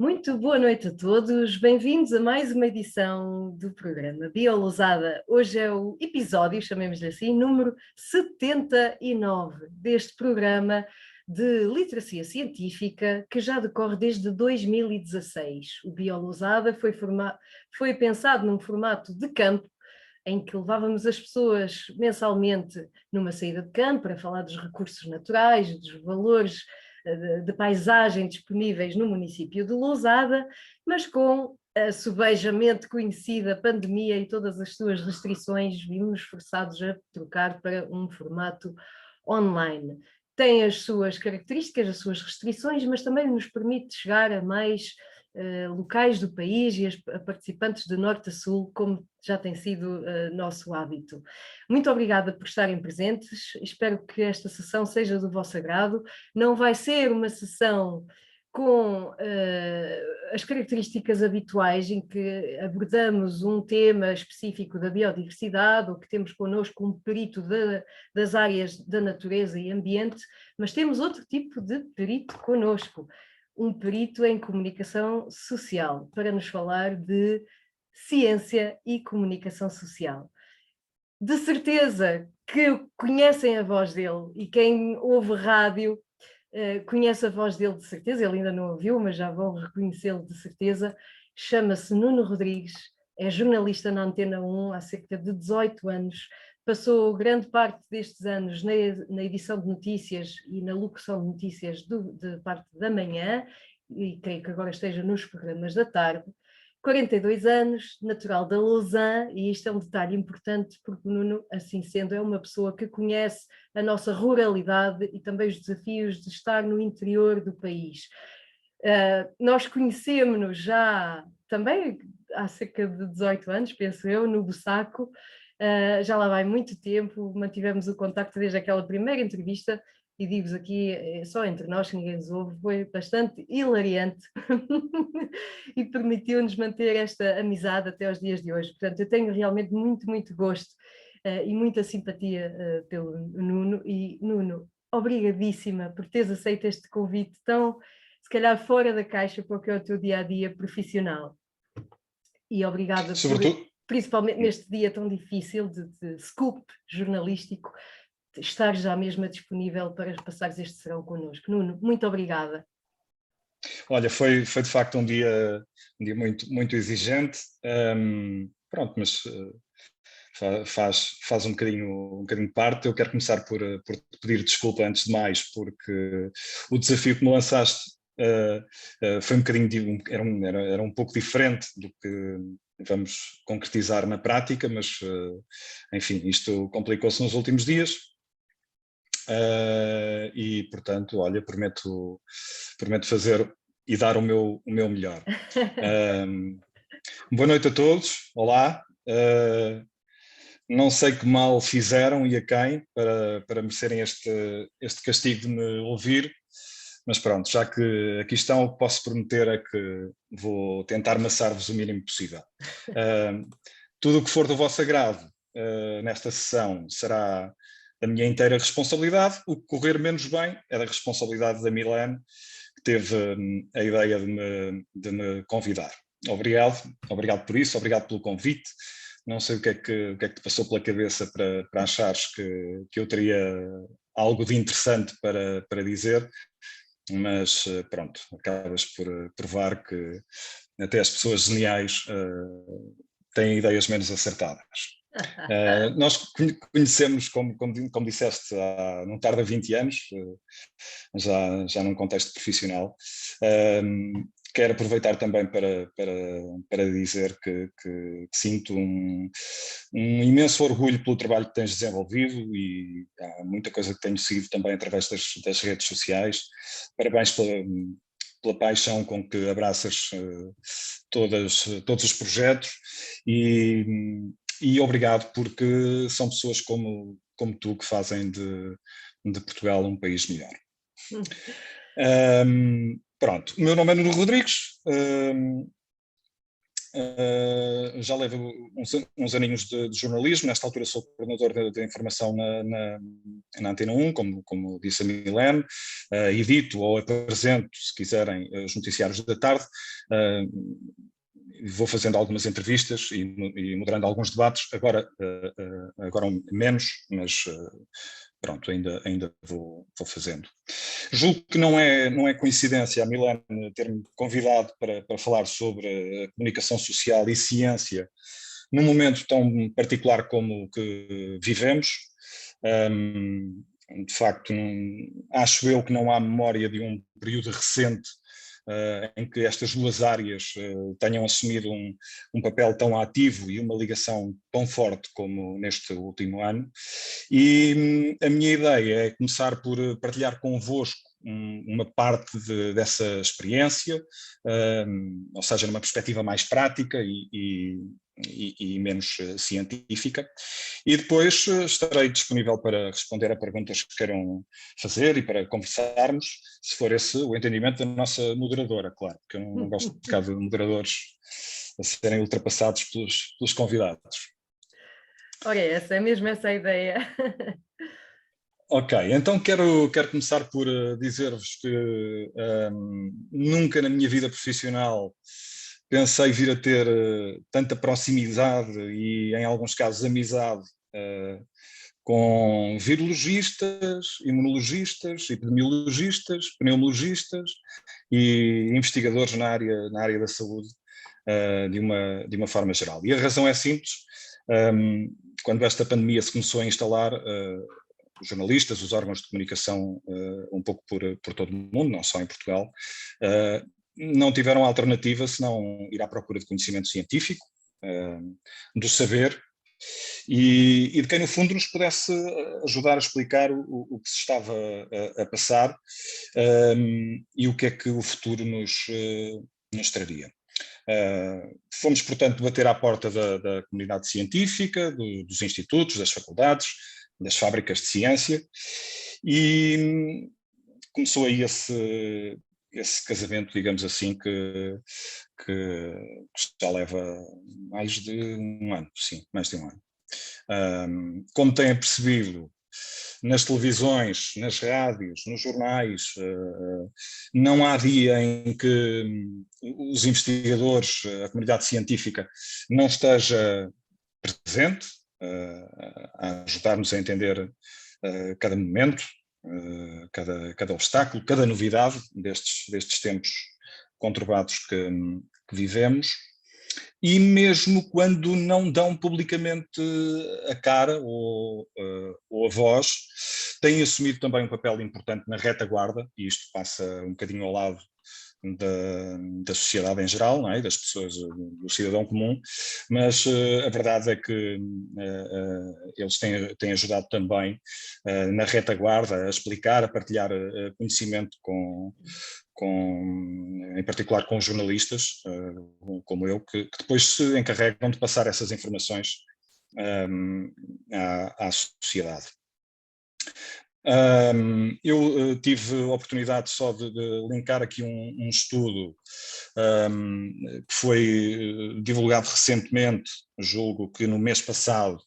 Muito boa noite a todos, bem-vindos a mais uma edição do programa Biolousada. Hoje é o episódio, chamemos-lhe assim, número 79 deste programa de literacia científica que já decorre desde 2016. O Biolousada foi pensado num formato de campo em que levávamos as pessoas mensalmente numa saída de campo para falar dos recursos naturais, dos valores de paisagem disponíveis no município de Lousada, mas com a subejamente conhecida pandemia e todas as suas restrições, vimos forçados a trocar para um formato online. Tem as suas características, as suas restrições, mas também nos permite chegar a mais locais do país e a participantes de norte a sul, como já tem sido nosso hábito. Muito obrigada por estarem presentes, espero que esta sessão seja do vosso agrado. Não vai ser uma sessão com as características habituais em que abordamos um tema específico da biodiversidade ou que temos connosco um perito das áreas da natureza e ambiente, mas temos outro tipo de perito connosco, um perito em comunicação social, para nos falar de ciência e comunicação social. De certeza que conhecem a voz dele e quem ouve rádio conhece a voz dele de certeza, ele ainda não ouviu, mas já vão reconhecê-lo de certeza. Chama-se Nuno Rodrigues, é jornalista na Antena 1 há cerca de 18 anos, passou grande parte destes anos na edição de notícias e na locução de notícias de parte da manhã, e creio que agora esteja nos programas da tarde. 42 anos, natural da Lausanne, e isto é um detalhe importante porque o Nuno, assim sendo, é uma pessoa que conhece a nossa ruralidade e também os desafios de estar no interior do país. Nós conhecemos-nos já também há cerca de 18 anos, penso eu, no Bussaco, já lá vai muito tempo, mantivemos o contacto desde aquela primeira entrevista, e digo-vos aqui, só entre nós, que ninguém nos ouve, foi bastante hilariante e permitiu-nos manter esta amizade até aos dias de hoje. Portanto, eu tenho realmente muito, muito gosto e muita simpatia pelo Nuno. E, Nuno, obrigadíssima por teres aceito este convite tão, se calhar, fora da caixa para o que é o teu dia-a-dia profissional. E obrigada por, principalmente neste dia tão difícil de scoop jornalístico, estar já mesmo disponível para passares este serão connosco. Nuno, muito obrigada. Olha, foi de facto um dia muito, muito exigente, pronto, mas faz um bocadinho parte. Eu quero começar por pedir desculpa antes de mais, porque o desafio que me lançaste foi um bocadinho, era um pouco diferente do que vamos concretizar na prática, mas enfim, isto complicou-se nos últimos dias. E portanto, olha, prometo fazer e dar o meu melhor. Boa noite a todos, olá. Não sei que mal fizeram e a quem para merecerem este castigo de me ouvir, mas pronto, já que aqui estão, o que posso prometer é que vou tentar maçar-vos o mínimo possível. Tudo o que for do vosso agrado nesta sessão será da minha inteira responsabilidade. O que correr menos bem é da responsabilidade da Milene, que teve a ideia de me convidar. Obrigado por isso, obrigado pelo convite. Não sei o que é que te passou pela cabeça para achares que eu teria algo de interessante para dizer, mas pronto, acabas por provar que até as pessoas geniais têm ideias menos acertadas. Nós conhecemos, como disseste, não tarda 20 anos, já num contexto profissional. Quero aproveitar também para dizer que sinto um imenso orgulho pelo trabalho que tens desenvolvido, e há muita coisa que tenho seguido também através das redes sociais. Parabéns pela paixão com que abraças todos os projetos, e obrigado, porque são pessoas como tu que fazem de Portugal um país melhor. Pronto, o meu nome é Nuno Rodrigues, já levo uns aninhos de jornalismo. Nesta altura sou coordenador de informação na Antena 1, como disse a Milene. Edito ou apresento, se quiserem, os noticiários da tarde. Vou fazendo algumas entrevistas e moderando alguns debates, agora menos, mas pronto, ainda vou fazendo. Julgo que não é coincidência a Milene ter-me convidado para falar sobre a comunicação social e ciência num momento tão particular como o que vivemos. De facto, acho eu que não há memória de um período recente em que estas duas áreas tenham assumido um papel tão ativo e uma ligação tão forte como neste último ano. E a minha ideia é começar por partilhar convosco uma parte dessa experiência, ou seja, numa perspectiva mais prática e menos científica, e depois estarei disponível para responder a perguntas que queiram fazer e para conversarmos, se for esse o entendimento da nossa moderadora, claro, porque eu não gosto de ficar de moderadores a serem ultrapassados pelos convidados. Ora, é mesmo essa a ideia. Ok, então quero começar por dizer-vos que nunca na minha vida profissional pensei vir a ter tanta proximidade e, em alguns casos, amizade com virologistas, imunologistas, epidemiologistas, pneumologistas e investigadores na área da saúde de uma forma geral. E a razão é simples. Quando esta pandemia se começou a instalar, os jornalistas, os órgãos de comunicação, um pouco por todo o mundo, não só em Portugal, não tiveram alternativa senão ir à procura de conhecimento científico, do saber, e de quem no fundo nos pudesse ajudar a explicar o que se estava a passar e o que é que o futuro nos traria. Fomos, portanto, bater à porta da comunidade científica, dos institutos, das faculdades, das fábricas de ciência, e começou aí esse casamento, digamos assim, que já leva mais de um ano, sim, mais de um ano. Como têm percebido, nas televisões, nas rádios, nos jornais, não há dia em que os investigadores, a comunidade científica, não esteja presente a ajudar-nos a entender cada momento, cada obstáculo, cada novidade destes tempos conturbados que vivemos. E mesmo quando não dão publicamente a cara ou a voz, têm assumido também um papel importante na retaguarda, e isto passa um bocadinho ao lado da sociedade em geral, não é? Das pessoas, do cidadão comum, mas a verdade é que eles têm ajudado também na retaguarda a explicar, a partilhar conhecimento em particular com os jornalistas, como eu, que depois se encarregam de passar essas informações à sociedade. Eu tive a oportunidade só de linkar aqui um estudo que foi divulgado recentemente, julgo que no mês passado,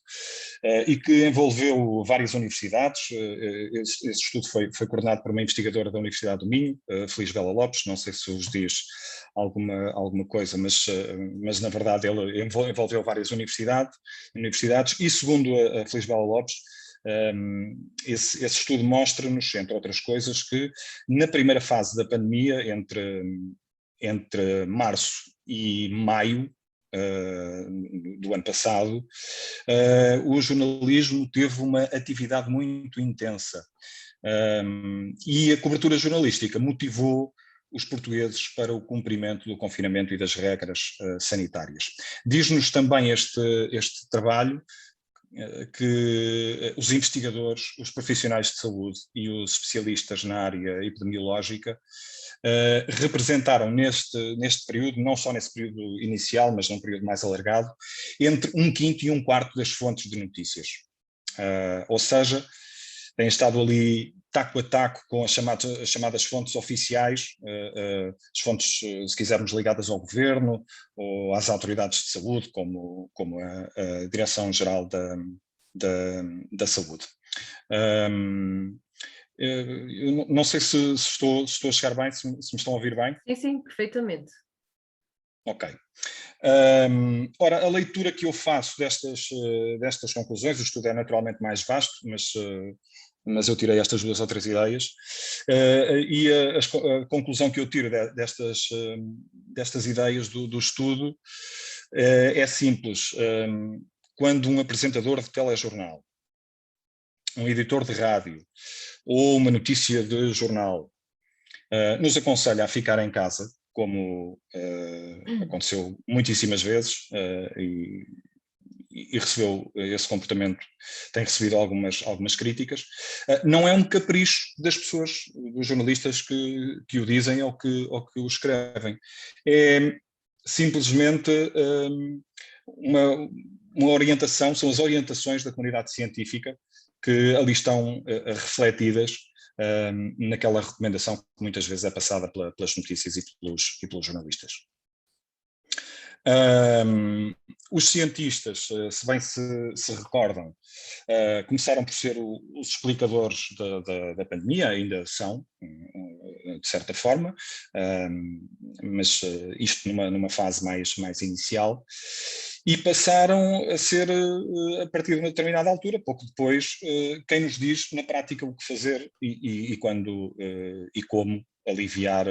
e que envolveu várias universidades. Esse estudo foi coordenado por uma investigadora da Universidade do Minho, Feliz Bela Lopes, não sei se vos diz alguma coisa, mas na verdade ele envolveu várias universidades, e segundo a Feliz Bela Lopes, esse estudo mostra-nos, entre outras coisas, que na primeira fase da pandemia, entre março e maio do ano passado, o jornalismo teve uma atividade muito intensa e a cobertura jornalística motivou os portugueses para o cumprimento do confinamento e das regras sanitárias. Diz-nos também este trabalho que os investigadores, os profissionais de saúde e os especialistas na área epidemiológica representaram neste período, não só nesse período inicial, mas num período mais alargado, entre 1/5 e 1/4 das fontes de notícias. Ou seja, têm estado ali taco a taco com as chamadas fontes oficiais, as fontes, se quisermos, ligadas ao governo ou às autoridades de saúde, como a Direção-Geral da Saúde. Eu não sei se estou a chegar bem, se me estão a ouvir bem. Sim, perfeitamente. Ok. Ora, a leitura que eu faço destas conclusões, o estudo é naturalmente mais vasto, mas eu tirei estas 2 ou 3 ideias, e a conclusão que eu tiro destas ideias do estudo é simples. Quando um apresentador de telejornal, um editor de rádio ou uma notícia de jornal nos aconselha a ficar em casa, como aconteceu muitíssimas vezes, e recebeu esse comportamento, tem recebido algumas críticas, não é um capricho das pessoas, dos jornalistas que o dizem ou que o escrevem. É simplesmente uma orientação, são as orientações da comunidade científica que ali estão refletidas naquela recomendação que muitas vezes é passada pelas notícias e pelos jornalistas. Os cientistas, se bem se recordam, começaram por ser os explicadores da pandemia, ainda são, de certa forma, mas isto numa fase mais inicial, e passaram a ser, a partir de uma determinada altura, pouco depois, quem nos diz na prática o que fazer e quando e como aliviar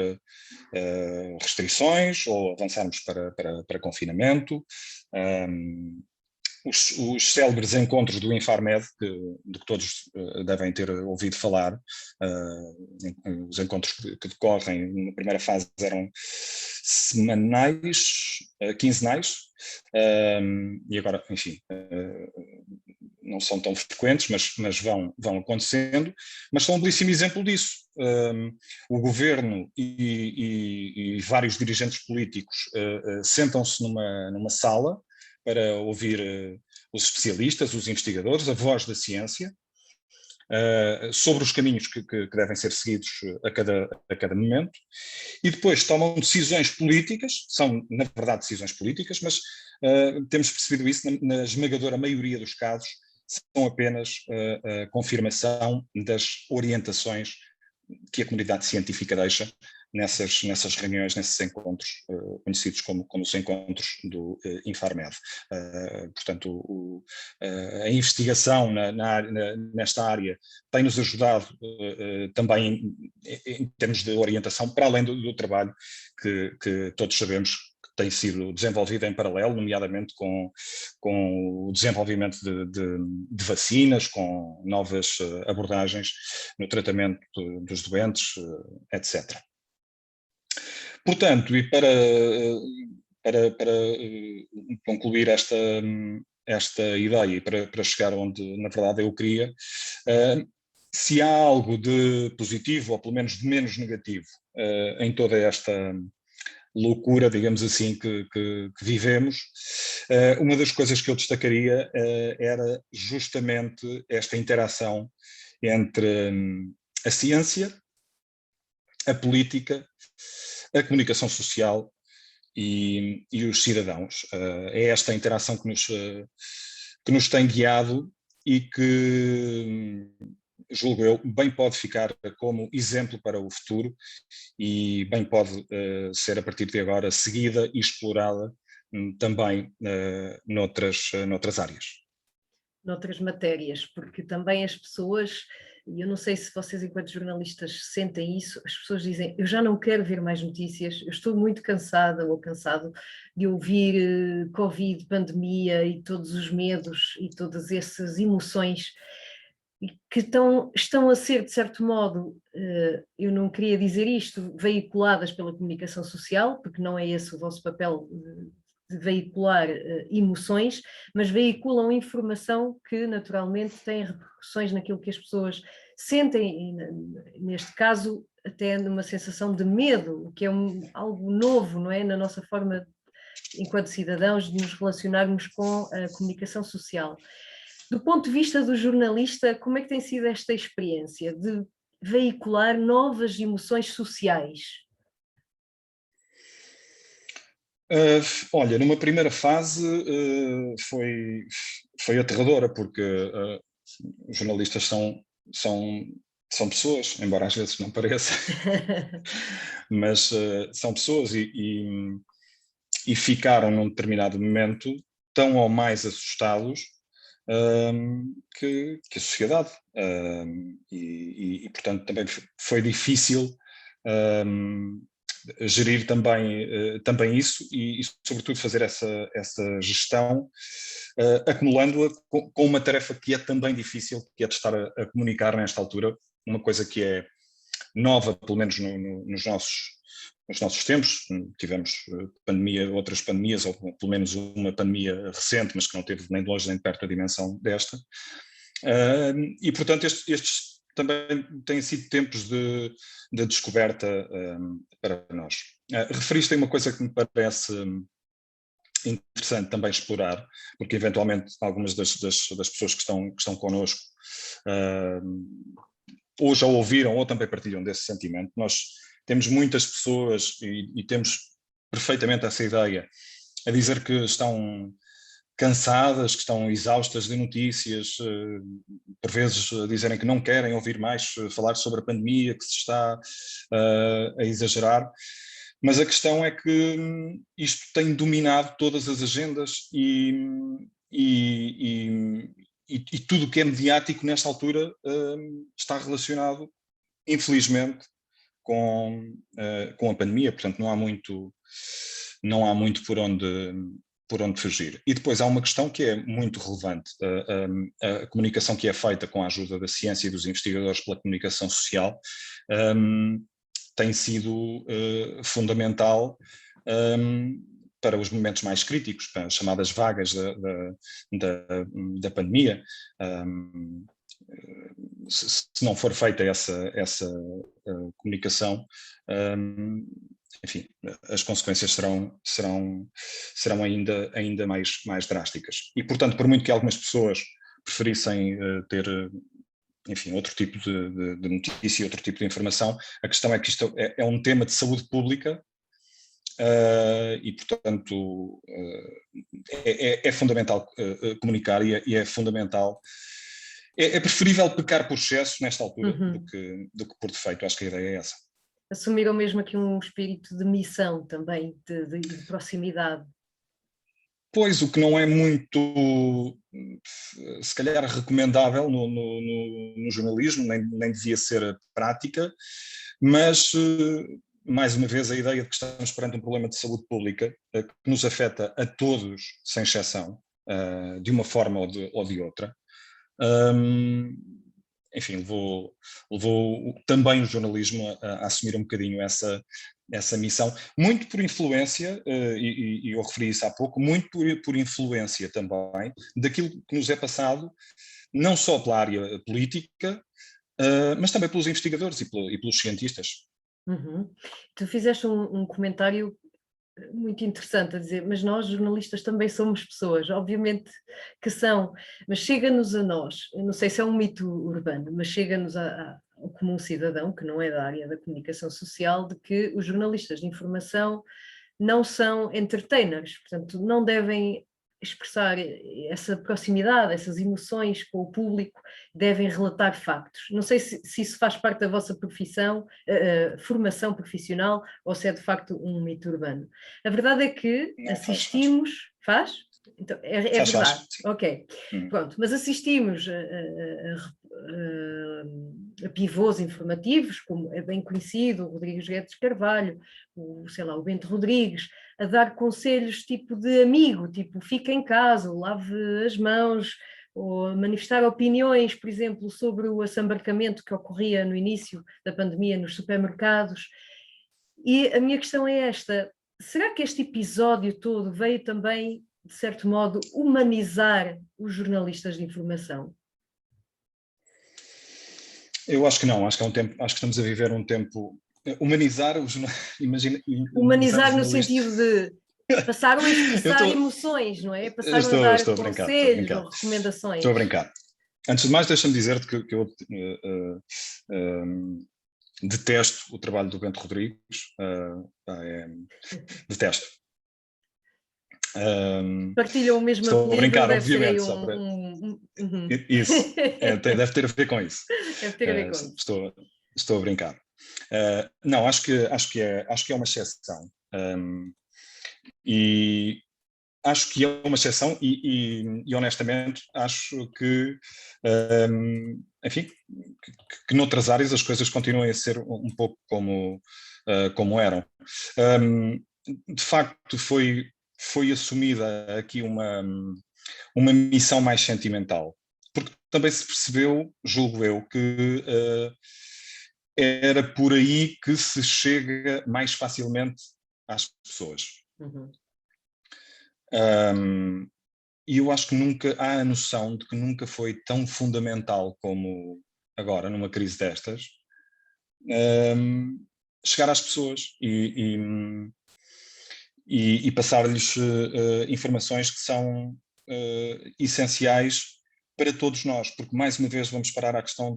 restrições ou avançarmos para confinamento. Os célebres encontros do Infarmed, de que todos devem ter ouvido falar, os encontros que decorrem na primeira fase eram semanais, quinzenais, e agora, enfim, não são tão frequentes, mas vão acontecendo, mas são um belíssimo exemplo disso. O governo e vários dirigentes políticos sentam-se numa sala para ouvir os especialistas, os investigadores, a voz da ciência, sobre os caminhos que devem ser seguidos a cada momento, e depois tomam decisões políticas, são na verdade decisões políticas, mas temos percebido isso na esmagadora maioria dos casos, são apenas a confirmação das orientações que a comunidade científica deixa nessas reuniões, nesses encontros, conhecidos como os encontros do Infarmed. Portanto, a investigação nesta área tem-nos ajudado também em termos de orientação, para além do trabalho que todos sabemos que tem sido desenvolvido em paralelo, nomeadamente com o desenvolvimento de vacinas, com novas abordagens no tratamento dos doentes, etc. Portanto, e para concluir esta ideia e para chegar onde, na verdade, eu queria, se há algo de positivo, ou pelo menos de menos negativo, em toda esta loucura, digamos assim, que vivemos, uma das coisas que eu destacaria era justamente esta interação entre a ciência, a política, a comunicação social e os cidadãos. É esta interação que nos tem guiado e que, julgo eu, bem pode ficar como exemplo para o futuro e bem pode ser, a partir de agora, seguida e explorada também noutras áreas. Noutras matérias, porque também as pessoas, e eu não sei se vocês enquanto jornalistas sentem isso, as pessoas dizem, eu já não quero ver mais notícias, eu estou muito cansada ou cansado de ouvir Covid, pandemia e todos os medos e todas essas emoções que estão a ser, de certo modo, eu não queria dizer isto, veiculadas pela comunicação social, porque não é esse o vosso papel de veicular emoções, mas veiculam informação que naturalmente tem repercussões naquilo que as pessoas sentem, e neste caso até numa sensação de medo, que é algo novo, não é? Na nossa forma, enquanto cidadãos, de nos relacionarmos com a comunicação social. Do ponto de vista do jornalista, como é que tem sido esta experiência de veicular novas emoções sociais? Olha, numa primeira fase foi aterradora, porque os jornalistas são pessoas, embora às vezes não pareça, mas são pessoas e ficaram num determinado momento tão ou mais assustados que a sociedade. Portanto, também foi difícil gerir também isso e, sobretudo, fazer essa gestão, acumulando-a com uma tarefa que é também difícil, que é de estar a comunicar nesta altura, uma coisa que é nova, pelo menos nos nossos tempos. Tivemos outras pandemias, ou pelo menos uma pandemia recente, mas que não teve nem de longe nem de perto a dimensão desta. E, portanto, estes também têm sido tempos de descoberta para nós. Referiste a uma coisa que me parece interessante também explorar, porque eventualmente algumas das pessoas que estão connosco ou já ouviram ou também partilham desse sentimento. Nós temos muitas pessoas e temos perfeitamente essa ideia a dizer que estão cansadas, que estão exaustas de notícias, por vezes dizerem que não querem ouvir mais falar sobre a pandemia, que se está a exagerar, mas a questão é que isto tem dominado todas as agendas e tudo o que é mediático nesta altura está relacionado, infelizmente, com a pandemia. Portanto, não há muito por onde fugir. E depois há uma questão que é muito relevante. A comunicação que é feita com a ajuda da ciência e dos investigadores pela comunicação social tem sido fundamental para os momentos mais críticos, para as chamadas vagas da pandemia. Se não for feita essa comunicação, enfim, as consequências serão ainda mais drásticas. E, portanto, por muito que algumas pessoas preferissem ter, enfim, outro tipo de notícia, outro tipo de informação, a questão é que isto é um tema de saúde pública e, portanto, é fundamental comunicar e é fundamental. É preferível pecar por excesso nesta altura do que por defeito. Acho que a ideia é essa. Assumiram mesmo aqui um espírito de missão também, de proximidade. Pois, o que não é muito, se calhar, recomendável no jornalismo, nem devia ser a prática, mas, mais uma vez, a ideia de que estamos perante um problema de saúde pública que nos afeta a todos, sem exceção, de uma forma ou de outra. Enfim, levou também o jornalismo a assumir um bocadinho essa missão, muito por influência, e eu referi isso há pouco, muito por influência também daquilo que nos é passado, não só pela área política, mas também pelos investigadores e pelos cientistas. Tu fizeste um comentário muito interessante a dizer, mas nós jornalistas também somos pessoas, obviamente que são, mas chega-nos a nós, eu não sei se é um mito urbano, mas chega-nos ao comum cidadão, que não é da área da comunicação social, de que os jornalistas de informação não são entertainers, portanto não devem expressar essa proximidade, essas emoções com o público, devem relatar factos. Não sei se isso faz parte da vossa profissão, formação profissional, ou se é de facto um mito urbano. A verdade é que assistimos... Faz? Então, é verdade. Faz, ok. Pronto, mas assistimos a pivôs informativos, como é bem conhecido, o Rodrigues Guedes Carvalho, o Bento Rodrigues, a dar conselhos tipo de amigo, tipo fica em casa, lave as mãos, ou a manifestar opiniões, por exemplo, sobre o assambarcamento que ocorria no início da pandemia nos supermercados. E a minha questão é esta: será que este episódio todo veio também, de certo modo, humanizar os jornalistas de informação? Eu acho que não, acho que estamos a viver um tempo... Humanizar humanizar no sentido de passaram a expressar emoções, não é? Passaram a dar conselhos ou recomendações. Estou a brincar. Antes de mais, deixa-me dizer-te que eu detesto o trabalho do Bento Rodrigues, detesto. Partilham o mesmo Estou a apelido, brincar, deve ser aí obviamente, só para... Uhum. Isso, deve ter a ver com isso. Deve ter a ver com isso. Estou a brincar. Não, acho que é uma exceção. E acho que é uma exceção e honestamente acho que, enfim, que noutras áreas as coisas continuem a ser um pouco como eram. De facto, foi assumida aqui uma missão mais sentimental, porque também se percebeu, julgo eu, que era por aí que se chega mais facilmente às pessoas. Uhum. E eu acho que nunca há a noção de que nunca foi tão fundamental como agora, numa crise destas, chegar às pessoas e passar-lhes informações que são essenciais para todos nós, porque mais uma vez vamos parar à questão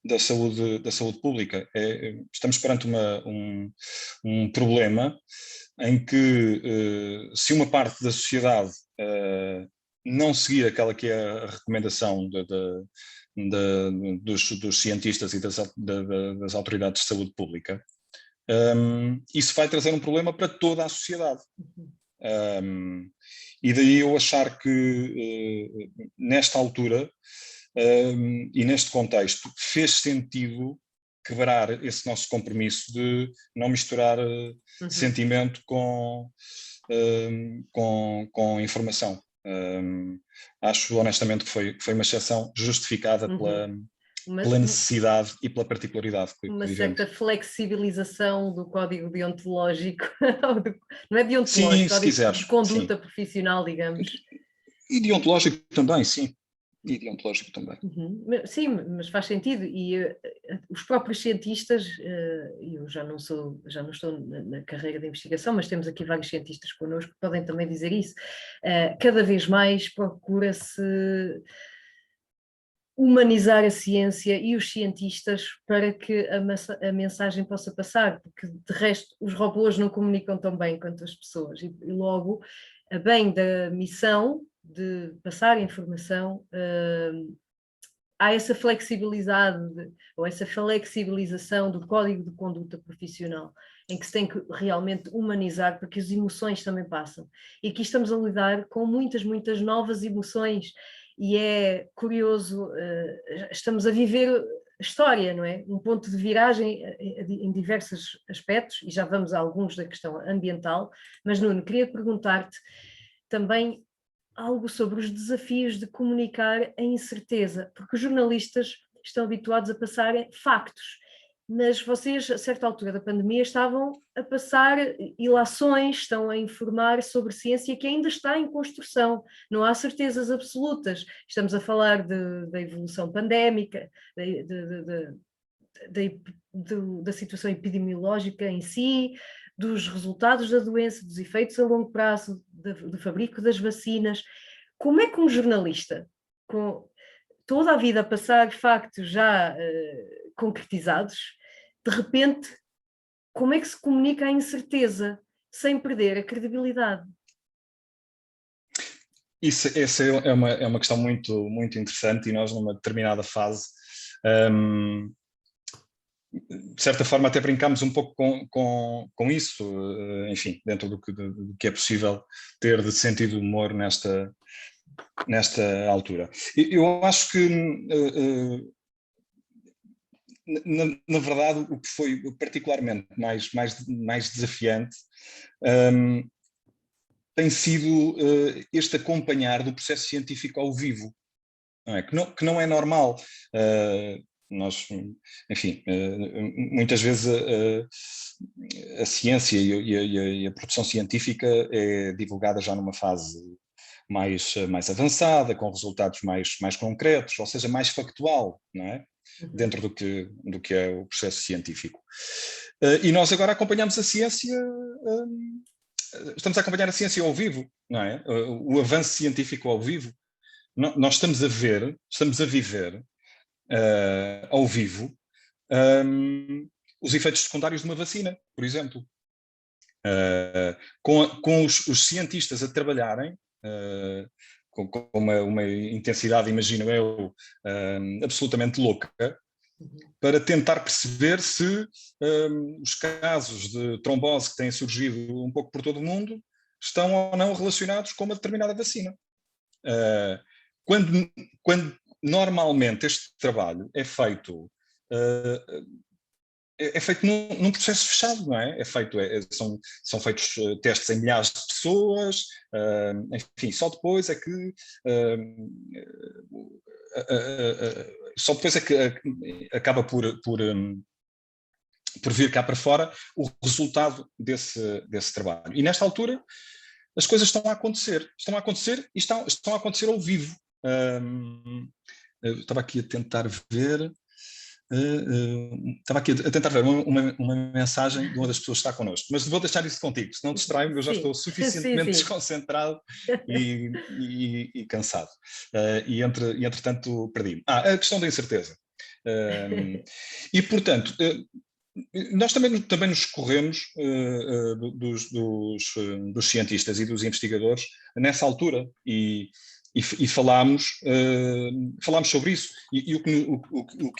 da saúde pública. Estamos perante um problema em que se uma parte da sociedade não seguir aquela que é a recomendação dos cientistas e das autoridades de saúde pública, isso vai trazer um problema para toda a sociedade. E daí eu achar que nesta altura e neste contexto fez sentido quebrar esse nosso compromisso de não misturar sentimento com informação. Acho honestamente que foi uma exceção justificada pela necessidade e pela particularidade que uma vivemos. certa flexibilização do código deontológico, não é deontológico, sim, se código quiseres, de conduta sim. profissional, digamos. E deontológico também, sim. E deontológico também. Uhum. Sim, mas faz sentido. E os próprios cientistas, eu já não estou na carreira de investigação, mas temos aqui vários cientistas connosco que podem também dizer isso. Cada vez mais procura-se humanizar a ciência e os cientistas para que a mensagem possa passar, porque de resto os robôs não comunicam tão bem quanto as pessoas e logo, a bem da missão de passar informação, há essa flexibilidade ou essa flexibilização do código de conduta profissional, em que se tem que realmente humanizar para que as emoções também passam. E aqui estamos a lidar com muitas novas emoções e é curioso, estamos a viver história, não é? Um ponto de viragem em diversos aspectos, e já vamos a alguns da questão ambiental, mas Nuno, queria perguntar-te também algo sobre os desafios de comunicar a incerteza, porque os jornalistas estão habituados a passar factos, mas vocês, a certa altura da pandemia, estavam a passar ilações, estão a informar sobre ciência que ainda está em construção, não há certezas absolutas. Estamos a falar da evolução pandémica, da situação epidemiológica em si, dos resultados da doença, dos efeitos a longo prazo, do fabrico das vacinas. Como é que um jornalista, com toda a vida a passar factos já concretizados, de repente, como é que se comunica a incerteza sem perder a credibilidade? Essa é uma questão muito, muito interessante e nós numa determinada fase de certa forma até brincámos um pouco com isso, enfim, dentro do que é possível ter de sentido de humor nesta altura. Eu acho que, na verdade, o que foi particularmente mais desafiante tem sido este acompanhar do processo científico ao vivo, não é? Que não é normal. Nós, enfim, muitas vezes a ciência e a produção científica é divulgada já numa fase mais avançada, com resultados mais concretos, ou seja, mais factual, não é? Dentro do que é o processo científico. E nós agora acompanhamos a ciência, estamos a acompanhar a ciência ao vivo, não é? O avanço científico ao vivo. nós estamos a viver ao vivo os efeitos secundários de uma vacina, por exemplo. Com os cientistas a trabalharem com uma intensidade, imagino eu, absolutamente louca, para tentar perceber se os casos de trombose que têm surgido um pouco por todo o mundo estão ou não relacionados com uma determinada vacina. Quando normalmente este trabalho é feito num processo fechado, não é? São feitos testes em milhares de pessoas, enfim, só depois é que acaba por vir cá para fora o resultado desse trabalho. E nesta altura as coisas estão a acontecer e estão a acontecer ao vivo. Eu estava aqui a tentar ver... estava aqui a tentar ver uma mensagem de uma das pessoas que está connosco, mas vou deixar isso contigo, senão distrai-me, eu já estou suficientemente desconcentrado e cansado. E entretanto perdi-me. A questão da incerteza. E portanto, nós também nos corremos dos cientistas e dos investigadores nessa altura e falámos sobre isso. E o que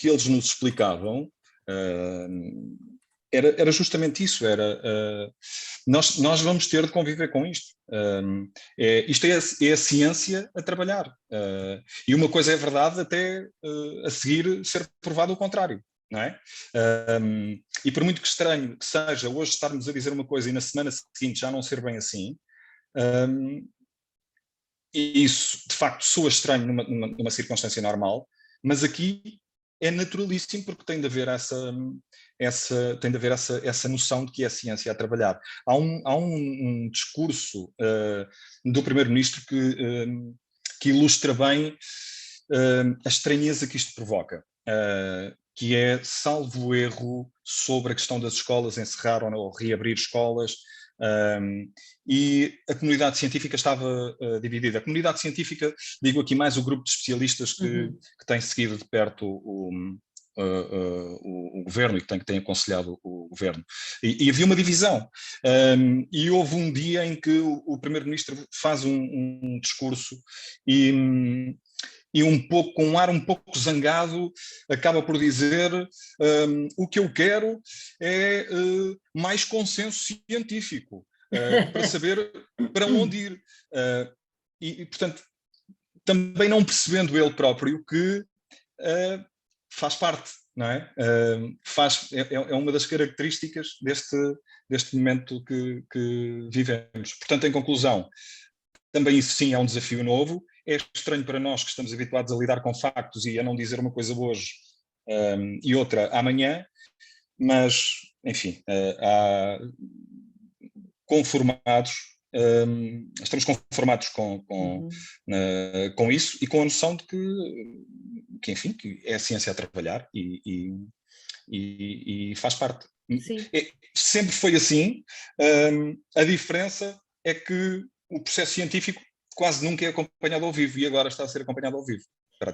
eles nos explicavam era justamente isso. Nós vamos ter de conviver com isto. Isto é a ciência a trabalhar. E uma coisa é verdade até a seguir ser provado o contrário. Não é? E por muito que estranho que seja hoje estarmos a dizer uma coisa e na semana seguinte já não ser bem assim, e isso de facto soa estranho numa circunstância normal, mas aqui é naturalíssimo porque tem de haver essa noção de que é a ciência a trabalhar. Há um discurso do primeiro-ministro que ilustra bem a estranheza que isto provoca. Que é, salvo erro, sobre a questão das escolas encerrar ou reabrir escolas, e a comunidade científica estava dividida. A comunidade científica, digo aqui mais o grupo de especialistas que tem seguido de perto o governo e que tem aconselhado o governo. E havia uma divisão. E houve um dia em que o primeiro-ministro faz um discurso e com um ar um pouco zangado, acaba por dizer o que eu quero é mais consenso científico para saber para onde ir. E, portanto, também não percebendo ele próprio que faz parte, não é? É uma das características deste momento que vivemos. Portanto, em conclusão, também isso sim é um desafio novo. É estranho para nós que estamos habituados a lidar com factos e a não dizer uma coisa hoje e outra amanhã, mas, enfim, estamos conformados com isso e com a noção de que enfim, que é a ciência a trabalhar e faz parte. Sempre foi assim. A diferença é que o processo científico quase nunca é acompanhado ao vivo e agora está a ser acompanhado ao vivo.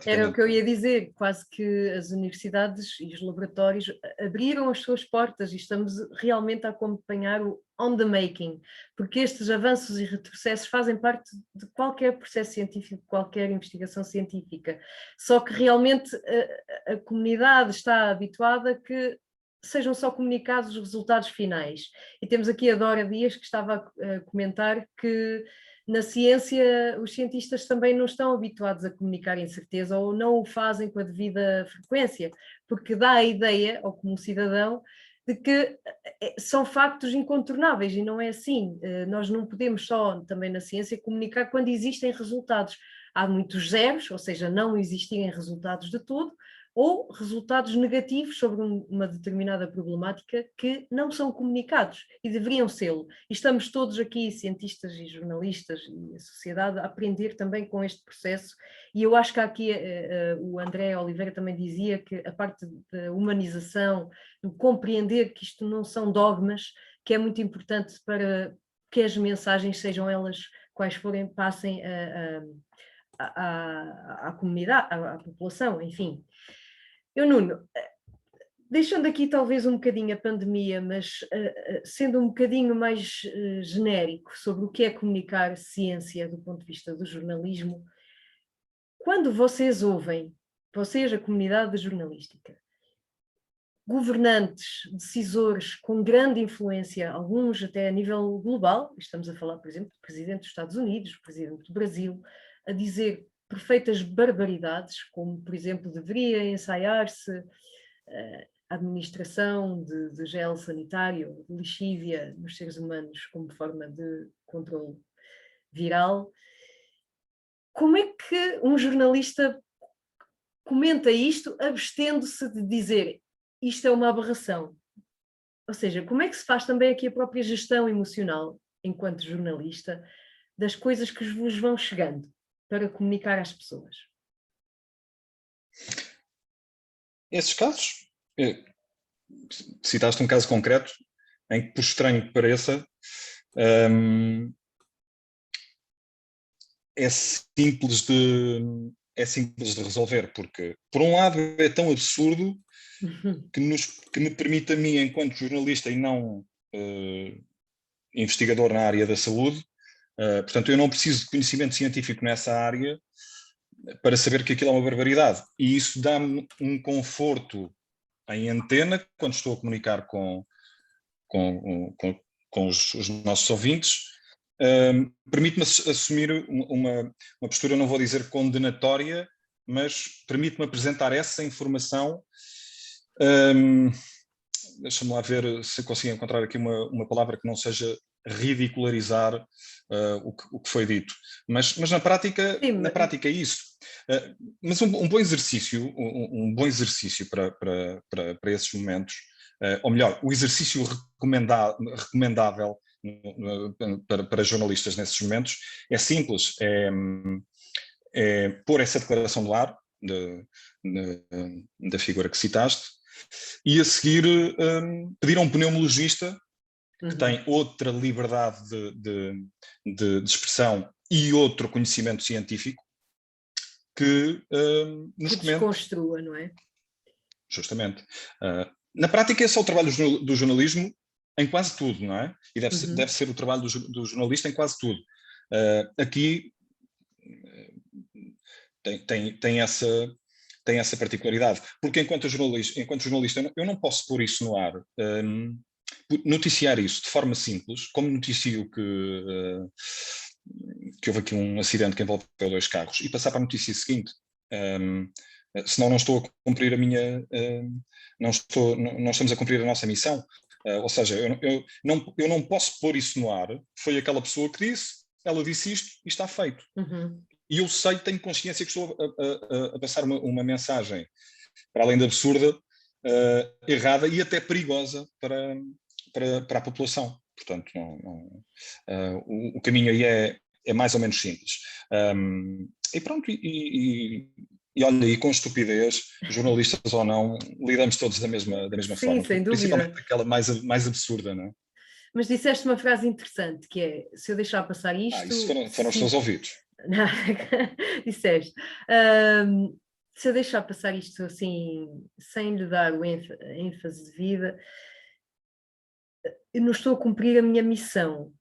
Era o que eu ia dizer, quase que as universidades e os laboratórios abriram as suas portas e estamos realmente a acompanhar o on the making, porque estes avanços e retrocessos fazem parte de qualquer processo científico, de qualquer investigação científica, só que realmente a comunidade está habituada a que sejam só comunicados os resultados finais. E temos aqui a Dora Dias que estava a comentar que na ciência, os cientistas também não estão habituados a comunicar incerteza ou não o fazem com a devida frequência, porque dá a ideia, ou como cidadão, de que são factos incontornáveis e não é assim. Nós não podemos só, também na ciência, comunicar quando existem resultados. Há muitos zeros, ou seja, não existirem resultados de todo, ou resultados negativos sobre uma determinada problemática que não são comunicados e deveriam sê-lo. E estamos todos aqui, cientistas e jornalistas e a sociedade, a aprender também com este processo. E eu acho que aqui o André Oliveira também dizia que a parte da humanização, do compreender que isto não são dogmas, que é muito importante para que as mensagens, sejam elas quais forem, passem à comunidade, à população, enfim. Nuno, deixando aqui talvez um bocadinho a pandemia, mas sendo um bocadinho mais genérico sobre o que é comunicar ciência do ponto de vista do jornalismo, quando vocês ouvem, vocês, a comunidade jornalística, governantes, decisores com grande influência, alguns até a nível global, estamos a falar, por exemplo, do Presidente dos Estados Unidos, do Presidente do Brasil, a dizer perfeitas barbaridades, como, por exemplo, deveria ensaiar-se a administração de gel sanitário, de lixívia nos seres humanos como forma de controle viral. Como é que um jornalista comenta isto abstendo-se de dizer isto é uma aberração? Ou seja, como é que se faz também aqui a própria gestão emocional, enquanto jornalista, das coisas que vos vão chegando para comunicar às pessoas? Esses casos, citaste um caso concreto em que, por estranho que pareça, é simples de resolver, porque, por um lado, é tão absurdo que me permite a mim, enquanto jornalista e não investigador na área da saúde, portanto, eu não preciso de conhecimento científico nessa área para saber que aquilo é uma barbaridade. E isso dá-me um conforto em antena, quando estou a comunicar com os nossos ouvintes, permite-me assumir uma postura, não vou dizer condenatória, mas permite-me apresentar essa informação. Deixa-me lá ver se consigo encontrar aqui uma palavra que não seja ridicularizar o que foi dito. Mas na prática, Sim, na prática é isso. Mas um bom exercício, um bom exercício para esses momentos, ou melhor, o exercício recomendável para jornalistas nesses momentos é simples, é pôr essa declaração no ar da figura que citaste e a seguir pedir a um pneumologista que tem outra liberdade de expressão e outro conhecimento científico que nos que comente. desconstrua, não é? Justamente. Na prática, esse é o trabalho do jornalismo em quase tudo, não é? E deve ser o trabalho do jornalista em quase tudo. Aqui tem essa particularidade, porque enquanto jornalista eu não posso pôr isso no ar, noticiar isso de forma simples, como noticio que houve aqui um acidente que envolveu 2 carros, e passar para a notícia seguinte. Senão não estou a cumprir a minha, não estamos a cumprir a nossa missão. Ou seja, eu não posso pôr isso no ar. Foi aquela pessoa que disse, ela disse isto e está feito. E eu sei, tenho consciência que estou a passar uma mensagem, para além de absurda, errada e até perigosa para a população. Portanto, o caminho aí é mais ou menos simples. E pronto, e olha, e com estupidez, jornalistas ou não, lidamos todos da mesma Sim, forma, sem dúvida. principalmente aquela mais absurda, não é? Mas disseste uma frase interessante, que é, se eu deixar passar isto... Isso foram os teus ouvidos. Não, disseste. Se eu deixar passar isto assim, sem lhe dar a ênfase devida, eu não estou a cumprir a minha missão.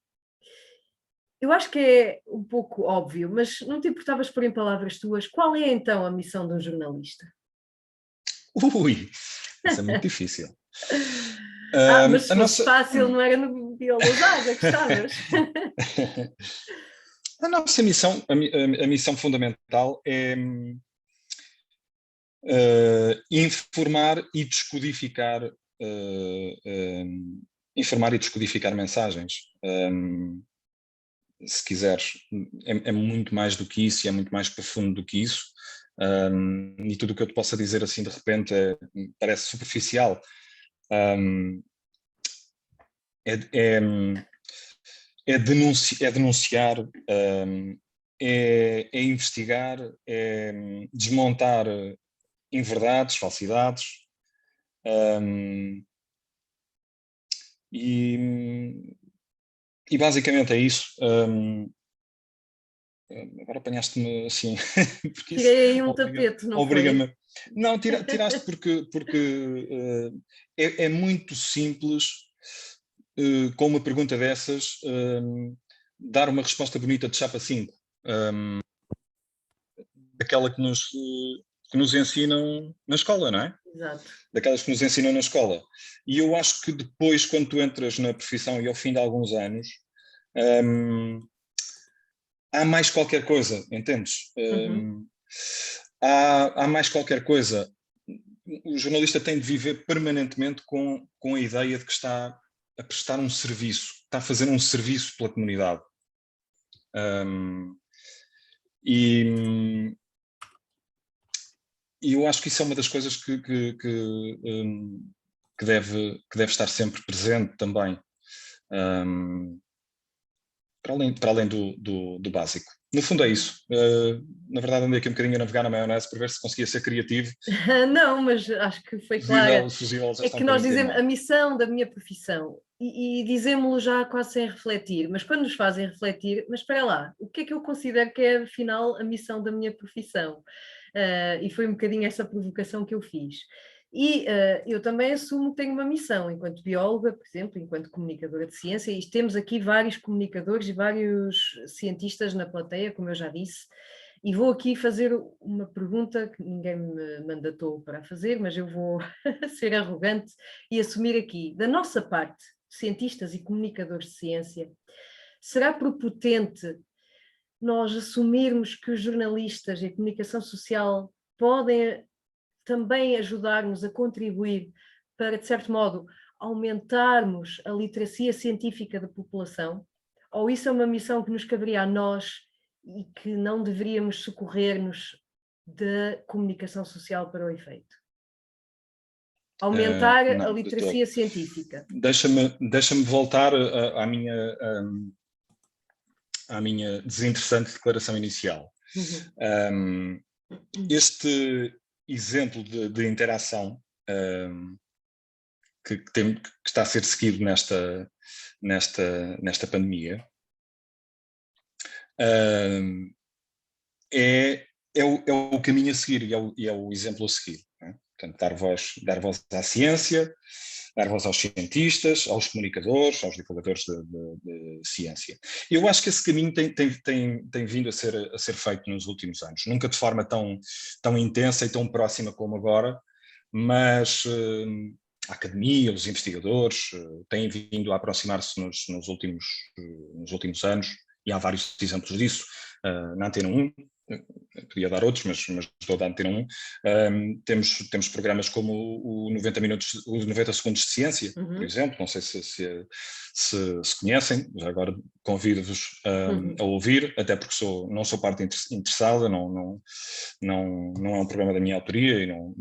Eu acho que é um pouco óbvio, mas não te importavas pôr em palavras tuas, qual é então a missão de um jornalista? Ui, isso é muito difícil. Mas se fosse fácil, não era no Biolousada que estavas. A nossa missão, a missão fundamental é informar e descodificar mensagens. Se quiseres, é muito mais do que isso e é muito mais profundo do que isso. E tudo o que eu te possa dizer assim de repente parece superficial. É denunciar, é investigar, é desmontar inverdades, falsidades, e basicamente é isso. Agora apanhaste-me assim, porque isso Tirei aí um tapete, não obriga-me. foi? Não, tiraste porque é muito simples, com uma pergunta dessas, dar uma resposta bonita de chapa 5, daquela que nos ensinam na escola, não é? Exato. Daquelas que nos ensinam na escola. E eu acho que depois, quando tu entras na profissão e ao fim de alguns anos, há mais qualquer coisa, entendes? Há mais qualquer coisa. O jornalista tem de viver permanentemente com a ideia de que está a prestar um serviço, está a fazer um serviço pela comunidade. E eu acho que isso é uma das coisas que deve estar sempre presente também, para além do básico. No fundo é isso. Na verdade andei aqui um bocadinho a navegar na maionese para ver se conseguia ser criativo. Não, mas acho que foi clara. Fusível já É está um que nós bocadinho dizemos queimado. a missão da minha profissão e dizemos-lo já quase sem refletir, mas quando nos fazem refletir, mas espera lá, o que é que eu considero que é afinal a missão da minha profissão? E foi um bocadinho essa provocação que eu fiz. E eu também assumo que tenho uma missão, enquanto bióloga, por exemplo, enquanto comunicadora de ciência, e temos aqui vários comunicadores e vários cientistas na plateia, como eu já disse, e vou aqui fazer uma pergunta que ninguém me mandatou para fazer, mas eu vou ser arrogante e assumir aqui. Da nossa parte, cientistas e comunicadores de ciência, será propotente nós assumirmos que os jornalistas e a comunicação social podem também ajudar-nos a contribuir para, de certo modo, aumentarmos a literacia científica da população? Ou isso é uma missão que nos caberia a nós e que não deveríamos socorrer-nos da comunicação social para o efeito? Aumentar a Não, literacia científica. deixa-me voltar à minha desinteressante declaração inicial. Este exemplo de interação que está a ser seguido nesta pandemia é o caminho a seguir e é o exemplo a seguir. Não é? Portanto, dar voz à ciência, dar voz aos cientistas, aos comunicadores, aos divulgadores de ciência. Eu acho que esse caminho tem vindo a ser feito nos últimos anos, nunca de forma tão intensa e tão próxima como agora, mas a academia, os investigadores têm vindo a aproximar-se nos últimos anos, e há vários exemplos disso. Na Antena 1, podia dar outros, mas estou a dar Antena 1, temos programas como o 90 segundos de ciência, por exemplo, não sei se conhecem, já agora convido-vos a ouvir, até porque não sou parte interessada, não é um programa da minha autoria e não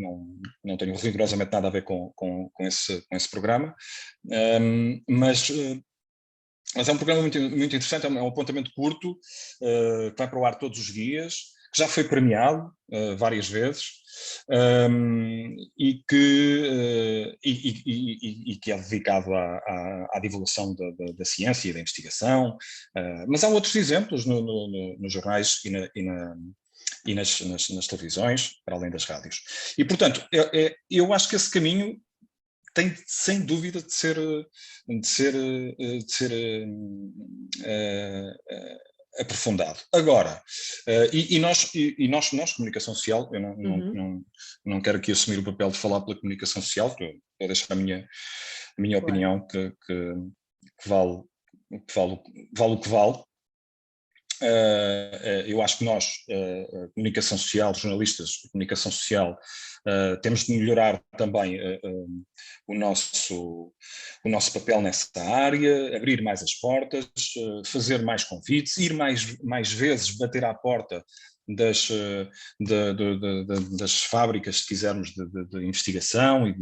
tenho rigorosamente nada a ver com esse programa, mas é um programa muito, muito interessante, é um apontamento curto, que vai para o ar todos os dias, que já foi premiado várias vezes, e que é dedicado à divulgação da ciência e da investigação, mas há outros exemplos nos jornais e nas televisões, para além das rádios. E, portanto, eu acho que esse caminho tem, sem dúvida, de ser aprofundado. Agora, nós, comunicação social, eu não quero aqui assumir o papel de falar pela comunicação social, estou a deixar a minha opinião que vale o que vale. Eu acho que nós, comunicação social, jornalistas de comunicação social, temos de melhorar também o nosso papel nessa área, abrir mais as portas, fazer mais convites, ir mais vezes bater à porta das fábricas, se quisermos, de investigação e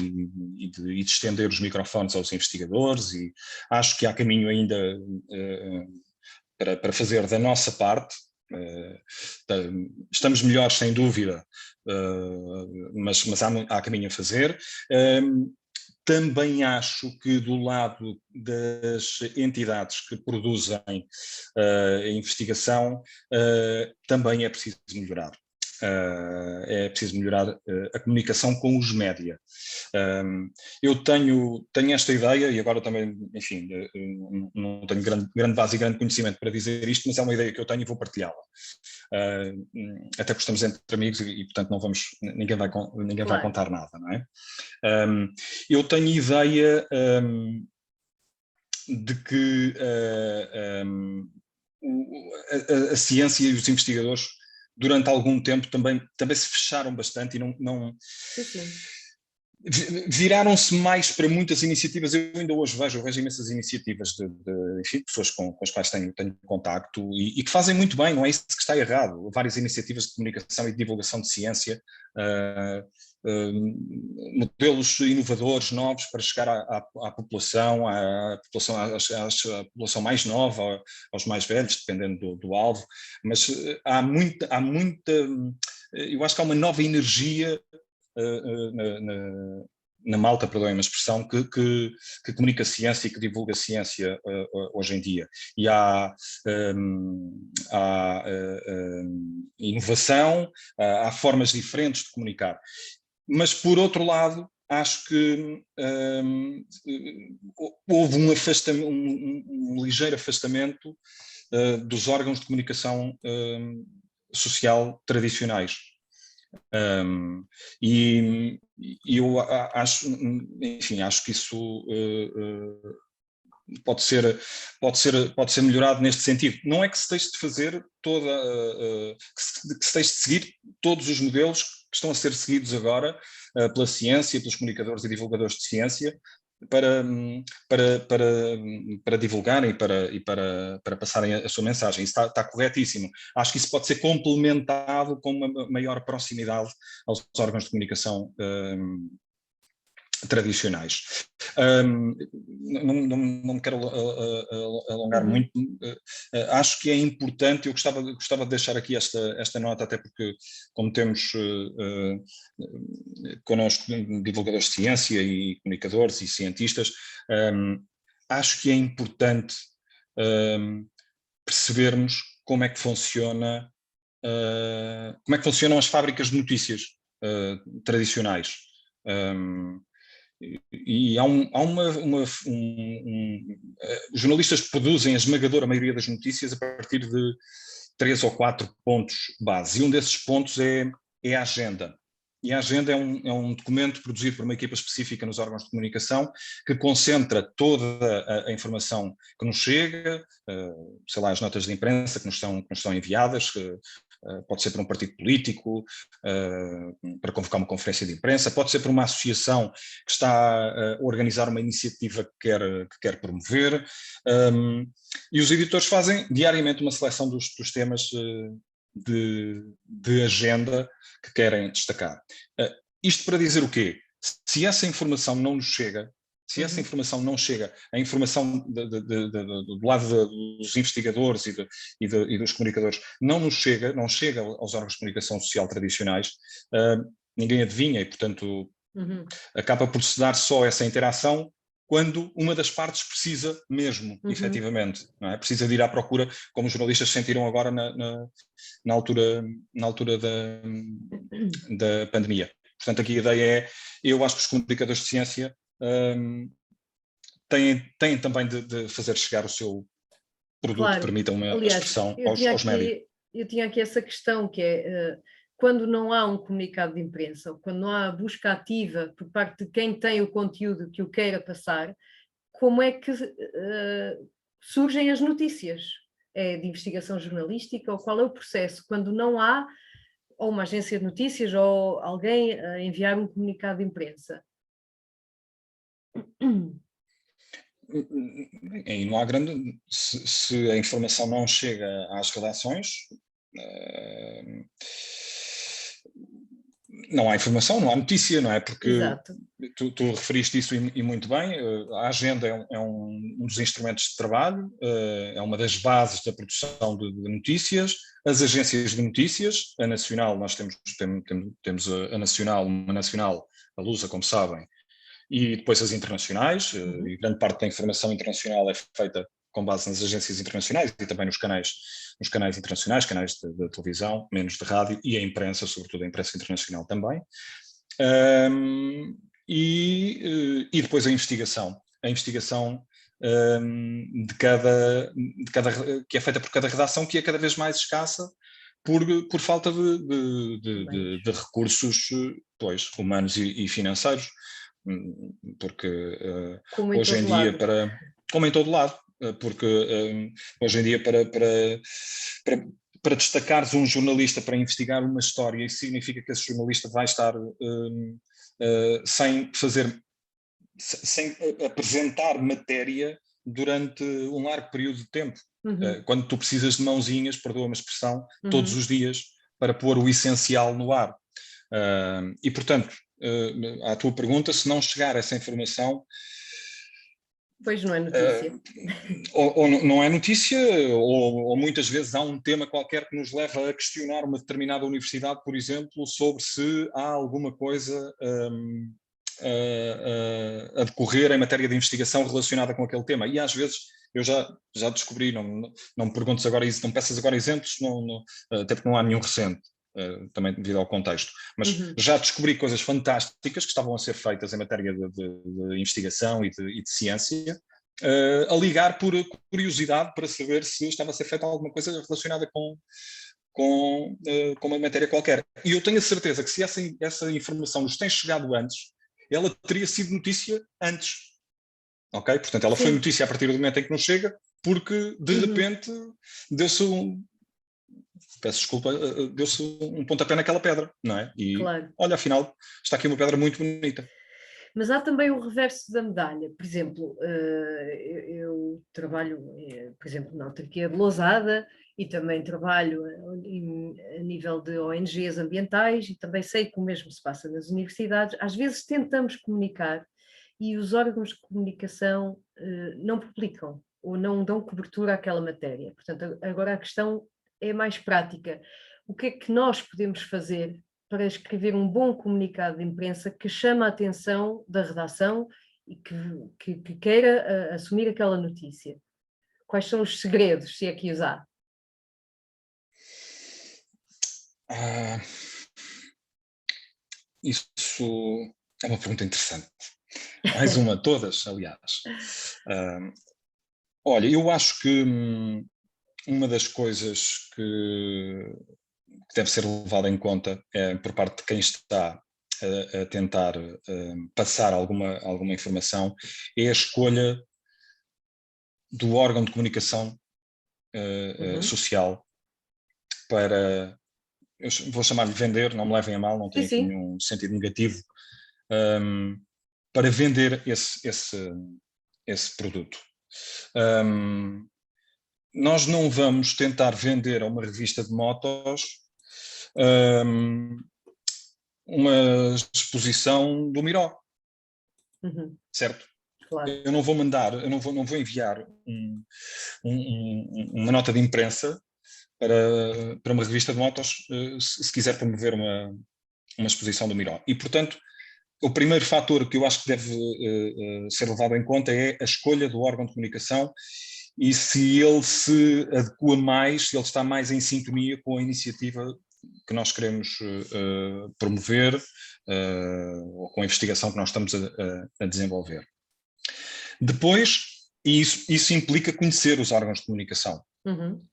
de estender os microfones aos investigadores, e acho que há caminho ainda para fazer da nossa parte. Estamos melhores sem dúvida, mas há caminho a fazer. Também acho que do lado das entidades que produzem a investigação também é preciso melhorar. É preciso melhorar a comunicação com os média. Eu tenho esta ideia, e agora também, enfim, não tenho grande base e grande conhecimento para dizer isto, mas é uma ideia que eu tenho e vou partilhá-la. Até porque estamos entre amigos e portanto, ninguém vai contar nada, não é? Eu tenho ideia de que a ciência e os investigadores durante algum tempo também se fecharam bastante e não viraram-se mais para muitas iniciativas. Eu ainda hoje vejo imensas iniciativas enfim, pessoas com as quais tenho contacto e que fazem muito bem, não é isso que está errado. Várias iniciativas de comunicação e de divulgação de ciência, modelos inovadores, novos para chegar à população, à população mais nova, aos mais velhos, dependendo do alvo, mas há muita, eu acho que há uma nova energia na malta, perdoem-me a expressão, que comunica ciência e que divulga ciência hoje em dia. E há inovação, há formas diferentes de comunicar. Mas, por outro lado, acho que houve um ligeiro afastamento dos órgãos de comunicação social tradicionais. E eu acho que isso pode ser melhorado neste sentido. Não é que se deixe de fazer que se deixe de seguir todos os modelos que estão a ser seguidos agora pela ciência, pelos comunicadores e divulgadores de ciência, para divulgarem e para passarem a sua mensagem. Isso está corretíssimo. Acho que isso pode ser complementado com uma maior proximidade aos órgãos de comunicação tradicionais. Não me quero alongar muito. Acho que é importante, eu gostava de deixar aqui esta nota, até porque, como temos connosco divulgadores de ciência e comunicadores e cientistas, acho que é importante percebermos como é que funcionam as fábricas de notícias tradicionais. E os jornalistas produzem a esmagadora maioria das notícias a partir de 3 ou 4 pontos base, e um desses pontos é a agenda. E a agenda é um documento produzido por uma equipa específica nos órgãos de comunicação que concentra toda a informação que nos chega, sei lá, as notas de imprensa que nos estão enviadas, pode ser para um partido político, para convocar uma conferência de imprensa, pode ser para uma associação que está a organizar uma iniciativa que quer promover, e os editores fazem diariamente uma seleção dos temas de agenda que querem destacar. Isto para dizer o quê? Se essa informação não nos chega, essa informação não chega, a informação do lado dos investigadores e dos comunicadores não chega aos órgãos de comunicação social tradicionais, ninguém adivinha e, portanto, acaba por se dar só essa interação quando uma das partes precisa mesmo, efetivamente, não é? Precisa de ir à procura, como os jornalistas sentiram agora na altura da pandemia. Portanto, aqui a ideia é, eu acho que os comunicadores de ciência têm também de fazer chegar o seu produto, claro, permitam-me a expressão, aos médios. Eu tinha aqui essa questão, que é, quando não há um comunicado de imprensa, ou quando não há busca ativa por parte de quem tem o conteúdo que o queira passar, como é que surgem as notícias? É de investigação jornalística, ou qual é o processo? Quando não há ou uma agência de notícias ou alguém a enviar um comunicado de imprensa? E não há grande... Se a informação não chega às redações, não há informação, não há notícia, não é? Porque tu referiste isso e muito bem, a agenda é um dos instrumentos de trabalho, é uma das bases da produção de notícias. As agências de notícias, a nacional, nós temos a nacional, uma nacional, a Lusa, como sabem, e depois as internacionais, e grande parte da informação internacional é feita com base nas agências internacionais e também nos canais internacionais, canais de televisão, menos de rádio, e a imprensa, sobretudo a imprensa internacional também. E depois a investigação que é feita por cada redação, que é cada vez mais escassa por falta de recursos, pois, humanos e financeiros, porque hoje em dia, como em todo lado, porque hoje em dia para destacares um jornalista para investigar uma história, isso significa que esse jornalista vai estar sem apresentar matéria durante um largo período de tempo. Quando tu precisas de mãozinhas, perdoa-me a expressão, todos os dias, para pôr o essencial no ar. E, portanto, à tua pergunta, se não chegar essa informação... Pois não é notícia. Ou não é notícia, ou muitas vezes há um tema qualquer que nos leva a questionar uma determinada universidade, por exemplo, sobre se há alguma coisa a decorrer em matéria de investigação relacionada com aquele tema. E às vezes eu já descobri, não me perguntes agora, não peças agora exemplos, até porque não há nenhum recente. Também devido ao contexto, mas já descobri coisas fantásticas que estavam a ser feitas em matéria de investigação e de ciência, a ligar por curiosidade para saber se estava a ser feita alguma coisa relacionada com uma matéria qualquer. E eu tenho a certeza que se essa informação nos tem chegado antes, ela teria sido notícia antes. Ok? Portanto, ela foi notícia a partir do momento em que nos chega, porque de repente deu-se peço desculpa, deu-se um pontapé naquela pedra, não é? E olha, afinal, está aqui uma pedra muito bonita. Mas há também o reverso da medalha. Por exemplo, eu trabalho, por exemplo, na autarquia de Lousada e também trabalho a nível de ONGs ambientais e também sei que o mesmo se passa nas universidades. Às vezes tentamos comunicar e os órgãos de comunicação não publicam ou não dão cobertura àquela matéria. Portanto, agora a questão é mais prática. O que é que nós podemos fazer para escrever um bom comunicado de imprensa que chame a atenção da redação e que queira assumir aquela notícia? Quais são os segredos, se é que os há? Isso é uma pergunta interessante. Mais uma, todas, aliás. Olha, eu acho que uma das coisas que deve ser levada em conta por parte de quem está a tentar passar alguma informação é a escolha do órgão de comunicação social para, eu vou chamar-lhe vender, não me levem a mal, não tem aqui nenhum sentido negativo, para vender esse produto. Nós não vamos tentar vender a uma revista de motos uma exposição do Miró, certo? Claro. Eu não vou enviar uma nota de imprensa para uma revista de motos se quiser promover uma exposição do Miró. E, portanto, o primeiro fator que eu acho que deve ser levado em conta é a escolha do órgão de comunicação e se ele se adequa mais, se ele está mais em sintonia com a iniciativa que nós queremos promover ou com a investigação que nós estamos a desenvolver. Depois, isso implica conhecer os órgãos de comunicação,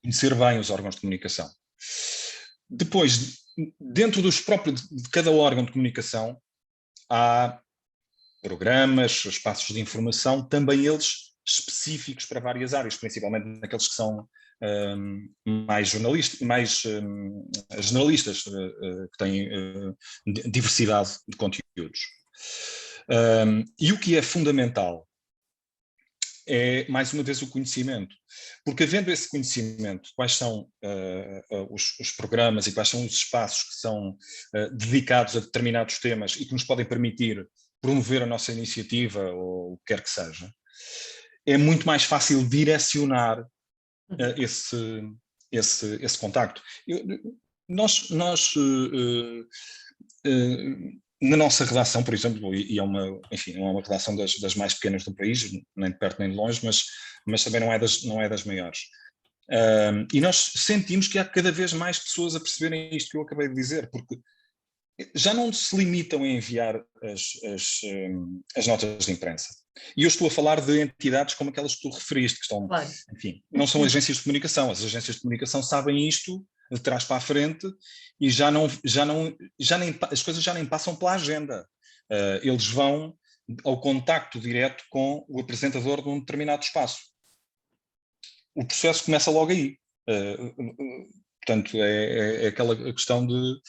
conhecer bem os órgãos de comunicação. Depois, dentro de cada órgão de comunicação, há programas, espaços de informação, também eles específicos para várias áreas, principalmente naqueles que são mais generalistas, que têm diversidade de conteúdos. E o que é fundamental é, mais uma vez, o conhecimento, porque havendo esse conhecimento, quais são os programas e quais são os espaços que são dedicados a determinados temas e que nos podem permitir promover a nossa iniciativa ou o que quer que seja, é muito mais fácil direcionar esse contacto. na nossa redação, por exemplo, e é uma, enfim, não é uma redação das mais pequenas do país, nem de perto nem de longe, mas também não é das maiores. E nós sentimos que há cada vez mais pessoas a perceberem isto que eu acabei de dizer, porque já não se limitam a enviar as notas de imprensa. E eu estou a falar de entidades como aquelas que tu referiste, que estão, Claro. enfim, não são agências de comunicação. As agências de comunicação sabem isto de trás para a frente e as coisas já nem passam pela agenda. Eles vão ao contacto direto com o apresentador de um determinado espaço. O processo começa logo aí. Portanto, é aquela questão de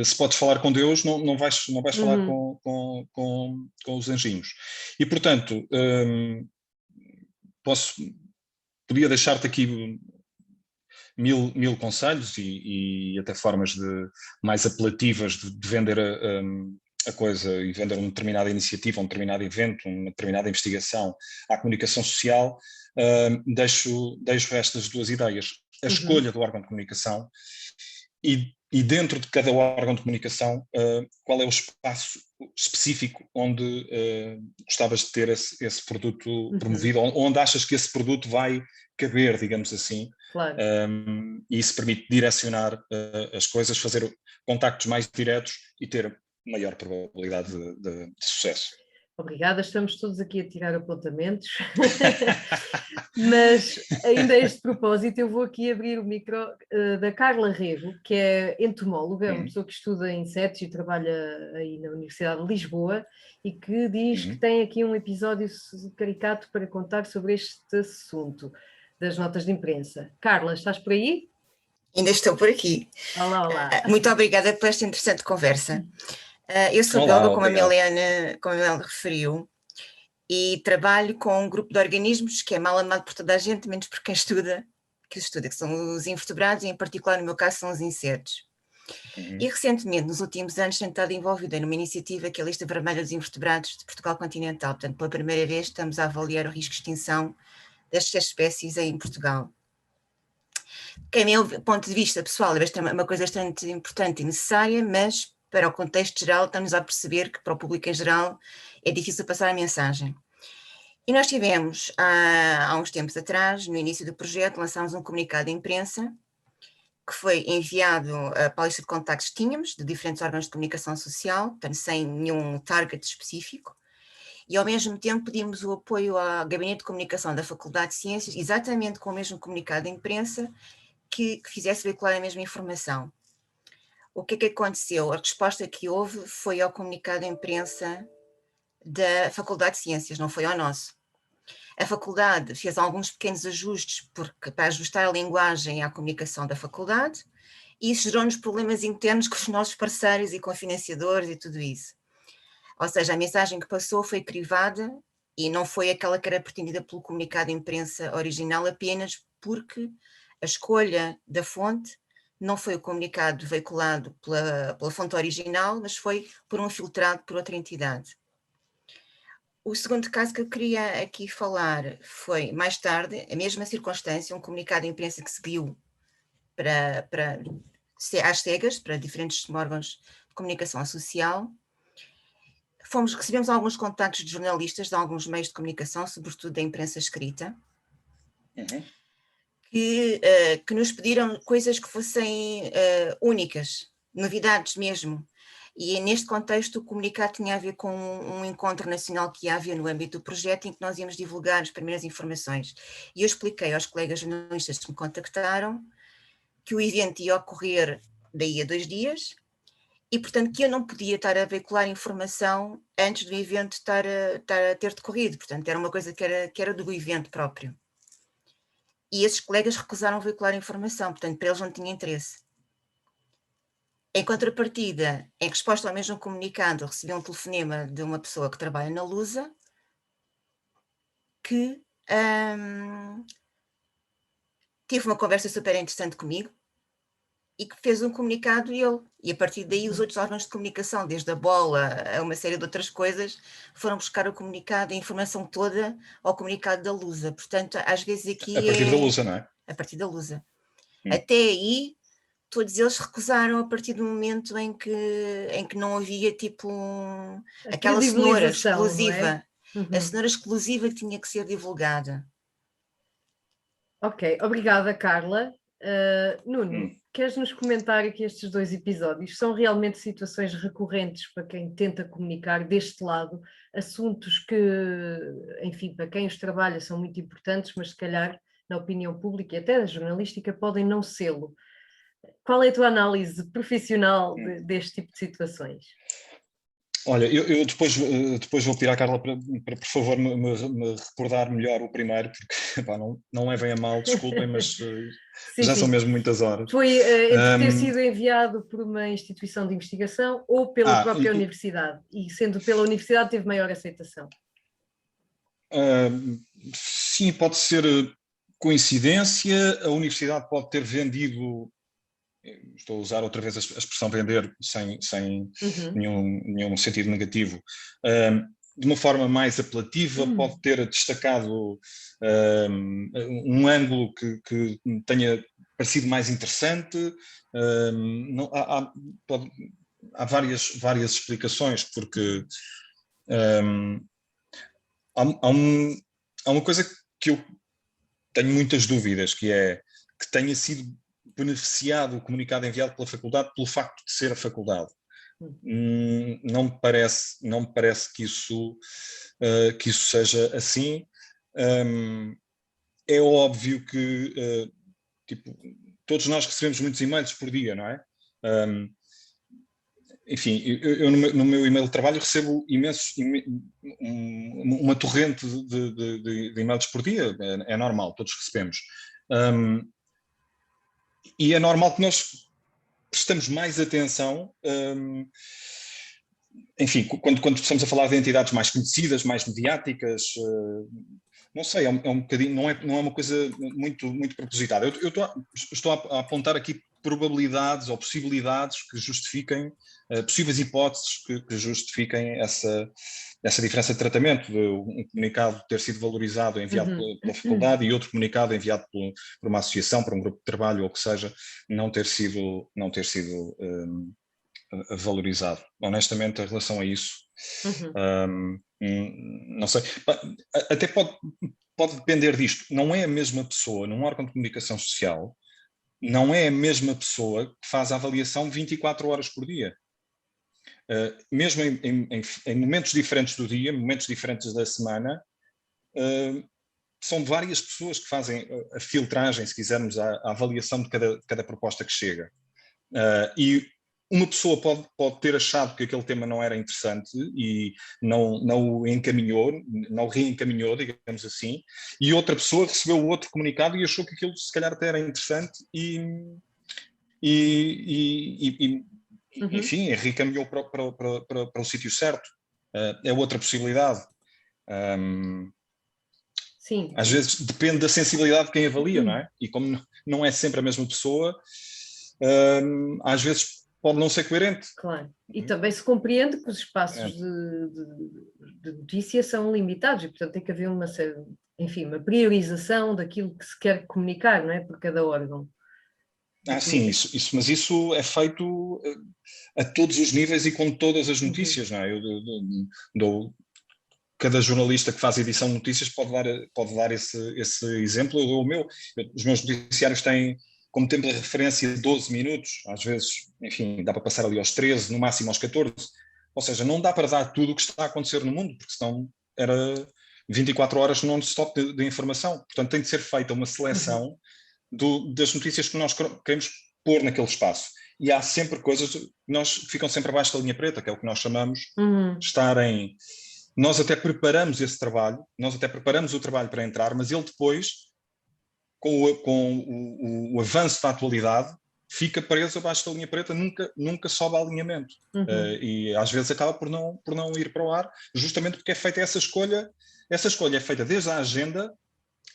se podes falar com Deus, não vais falar com os anjinhos. E, portanto, podia deixar-te aqui mil conselhos e até formas mais apelativas de vender a coisa e vender uma determinada iniciativa, um determinado evento, uma determinada investigação à comunicação social. Deixo estas duas ideias. A escolha do órgão de comunicação e dentro de cada órgão de comunicação, qual é o espaço específico onde gostavas de ter esse produto promovido, onde achas que esse produto vai caber, digamos assim. Claro. E isso permite direcionar as coisas, fazer contactos mais diretos e ter maior probabilidade de sucesso. Obrigada, estamos todos aqui a tirar apontamentos, mas ainda a este propósito eu vou aqui abrir o micro da Carla Rego, que é entomóloga, uma pessoa que estuda insetos e trabalha aí na Universidade de Lisboa e que diz que tem aqui um episódio caricato para contar sobre este assunto das notas de imprensa. Carla, estás por aí? Ainda estou por aqui. Olá, olá. Muito obrigada por esta interessante conversa. Eu sou bióloga, como a Milena referiu, e trabalho com um grupo de organismos que é mal amado por toda a gente, menos por quem estuda, que são os invertebrados, e em particular, no meu caso, são os insetos. E recentemente, nos últimos anos, tenho estado envolvida numa iniciativa que é a Lista Vermelha dos Invertebrados de Portugal Continental. Portanto, pela primeira vez estamos a avaliar o risco de extinção destas espécies em Portugal. Que, a meu ponto de vista pessoal, é uma coisa bastante importante e necessária, mas para o contexto geral estamos a perceber que para o público em geral é difícil passar a mensagem. E nós tivemos, há uns tempos atrás, no início do projeto, lançámos um comunicado de imprensa que foi enviado para a lista de contactos que tínhamos, de diferentes órgãos de comunicação social, portanto, sem nenhum target específico, e ao mesmo tempo pedimos o apoio ao Gabinete de Comunicação da Faculdade de Ciências, exatamente com o mesmo comunicado de imprensa, que fizesse veicular a mesma informação. O que é que aconteceu? A resposta que houve foi ao comunicado de imprensa da Faculdade de Ciências, não foi ao nosso. A faculdade fez alguns pequenos ajustes para ajustar a linguagem à comunicação da faculdade, e isso gerou-nos problemas internos com os nossos parceiros e com financiadores e tudo isso. Ou seja, a mensagem que passou foi crivada e não foi aquela que era pretendida pelo comunicado de imprensa original, apenas porque a escolha da fonte não foi o comunicado veiculado pela fonte original, mas foi por um filtrado por outra entidade. O segundo caso que eu queria aqui falar foi, mais tarde, a mesma circunstância, um comunicado de imprensa que seguiu às cegas, para diferentes órgãos de comunicação social. Recebemos alguns contactos de jornalistas de alguns meios de comunicação, sobretudo da imprensa escrita, que nos pediram coisas que fossem únicas, novidades mesmo. E neste contexto o comunicado tinha a ver com um encontro nacional que havia no âmbito do projeto, em que nós íamos divulgar as primeiras informações. E eu expliquei aos colegas jornalistas que me contactaram que o evento ia ocorrer daí a 2 dias, e portanto que eu não podia estar a veicular informação antes do evento estar a ter decorrido. Portanto, era uma coisa que era do evento próprio. E esses colegas recusaram veicular informação, portanto, para eles não tinha interesse. Em contrapartida, em resposta ao mesmo comunicado, recebi um telefonema de uma pessoa que trabalha na Lusa, que teve uma conversa super interessante comigo e que fez um comunicado e a partir daí os outros órgãos de comunicação, desde a Bola a uma série de outras coisas, foram buscar o comunicado, a informação toda ao comunicado da Lusa. Portanto, às vezes aqui a partir da Lusa, não é? A partir da Lusa. Até aí todos eles recusaram a partir do momento em que não havia tipo aquela cenoura exclusiva, a cenoura exclusiva que tinha que ser divulgada. Ok, obrigada, Carla. Nuno, queres nos comentar aqui estes 2 episódios? São realmente situações recorrentes para quem tenta comunicar deste lado, assuntos que, enfim, para quem os trabalha são muito importantes, mas se calhar na opinião pública e até na jornalística podem não sê-lo. Qual é a tua análise profissional deste tipo de situações? Olha, eu depois vou pedir à Carla para por favor, me recordar melhor o primeiro, porque pá, não levem a mal, desculpem, mas já são mesmo muitas horas. Foi entre ter sido enviado por uma instituição de investigação ou pela própria universidade, e sendo pela universidade teve maior aceitação? Sim, pode ser coincidência, a universidade pode ter vendido, estou a usar outra vez a expressão vender sem nenhum sentido negativo, de uma forma mais apelativa, pode ter destacado um ângulo que tenha parecido mais interessante. Há várias explicações, porque há uma coisa que eu tenho muitas dúvidas, que é que tenha sido beneficiado o comunicado enviado pela faculdade pelo facto de ser a faculdade. Não me parece que isso seja assim. É óbvio que tipo, todos nós recebemos muitos e-mails por dia, não é? Enfim, eu no meu e-mail de trabalho recebo uma torrente de e-mails por dia, é normal, todos recebemos. E é normal que nós prestamos mais atenção, enfim, quando estamos a falar de entidades mais conhecidas, mais mediáticas, não sei, é um bocadinho, não é uma coisa muito propositada. Eu estou a apontar aqui probabilidades ou possibilidades que justifiquem, possíveis hipóteses que justifiquem essa diferença de tratamento, de um comunicado ter sido valorizado, enviado pela faculdade, e outro comunicado enviado por uma associação, por um grupo de trabalho, ou o que seja, não ter sido valorizado. Honestamente, em relação a isso, não sei. Até pode depender disto. Não é a mesma pessoa, num órgão de comunicação social, não é a mesma pessoa que faz a avaliação 24 horas por dia. Mesmo em momentos diferentes do dia, momentos diferentes da semana, são várias pessoas que fazem a filtragem, se quisermos, a avaliação de cada proposta que chega. E uma pessoa pode ter achado que aquele tema não era interessante e não o encaminhou, não o reencaminhou, digamos assim, e outra pessoa recebeu o outro comunicado e achou que aquilo se calhar até era interessante enfim, reencaminhou para o sítio certo. É outra possibilidade. Sim. Às vezes depende da sensibilidade de quem avalia, não é? E como não é sempre a mesma pessoa, às vezes pode não ser coerente. Claro. E também se compreende que os espaços de notícia são limitados e, portanto, tem que haver uma priorização daquilo que se quer comunicar, não é? Por cada órgão. Sim, mas isso é feito a todos os níveis e com todas as notícias, não é? Cada jornalista que faz edição de notícias pode dar esse exemplo. Eu dou o meu. Os meus noticiários têm como tempo de referência 12 minutos, às vezes, enfim, dá para passar ali aos 13, no máximo aos 14. Ou seja, não dá para dar tudo o que está a acontecer no mundo, porque senão era 24 horas non-stop de informação. Portanto, tem de ser feita uma seleção das notícias que nós queremos pôr naquele espaço. E há sempre coisas que ficam sempre abaixo da linha preta, que é o que nós chamamos de estarem... Nós até preparamos esse trabalho, nós até preparamos o trabalho para entrar, mas ele depois, com o avanço da atualidade, fica preso abaixo da linha preta, nunca sobe ao alinhamento. E às vezes acaba por não ir para o ar, justamente porque é feita essa escolha. Essa escolha é feita desde a agenda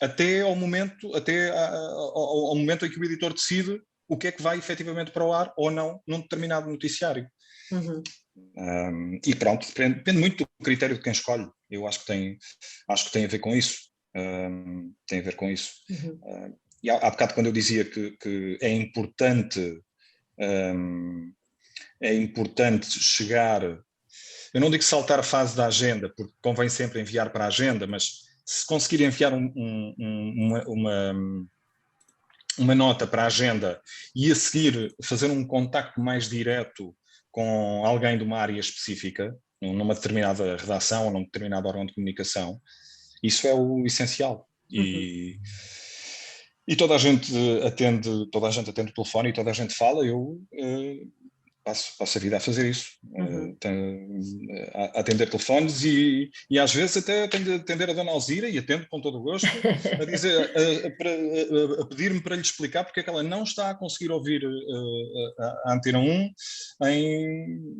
até ao momento em que o editor decide o que é que vai efetivamente para o ar ou não num determinado noticiário. E pronto, depende muito do critério de quem escolhe. Eu acho que tem a ver com isso. Tem a ver com isso. E há bocado, quando eu dizia que é importante é importante chegar, eu não digo saltar a fase da agenda, porque convém sempre enviar para a agenda, mas se conseguir enviar uma nota para a agenda e a seguir fazer um contacto mais direto com alguém de uma área específica, numa determinada redação ou num determinado órgão de comunicação, isso é o essencial. E toda a gente atende o telefone e toda a gente fala, eu passo a vida a fazer isso, a atender telefones e às vezes até atender a Dona Alzira, e atendo com todo o gosto, a dizer, a pedir-me para lhe explicar porque é que ela não está a conseguir ouvir a Antena 1 em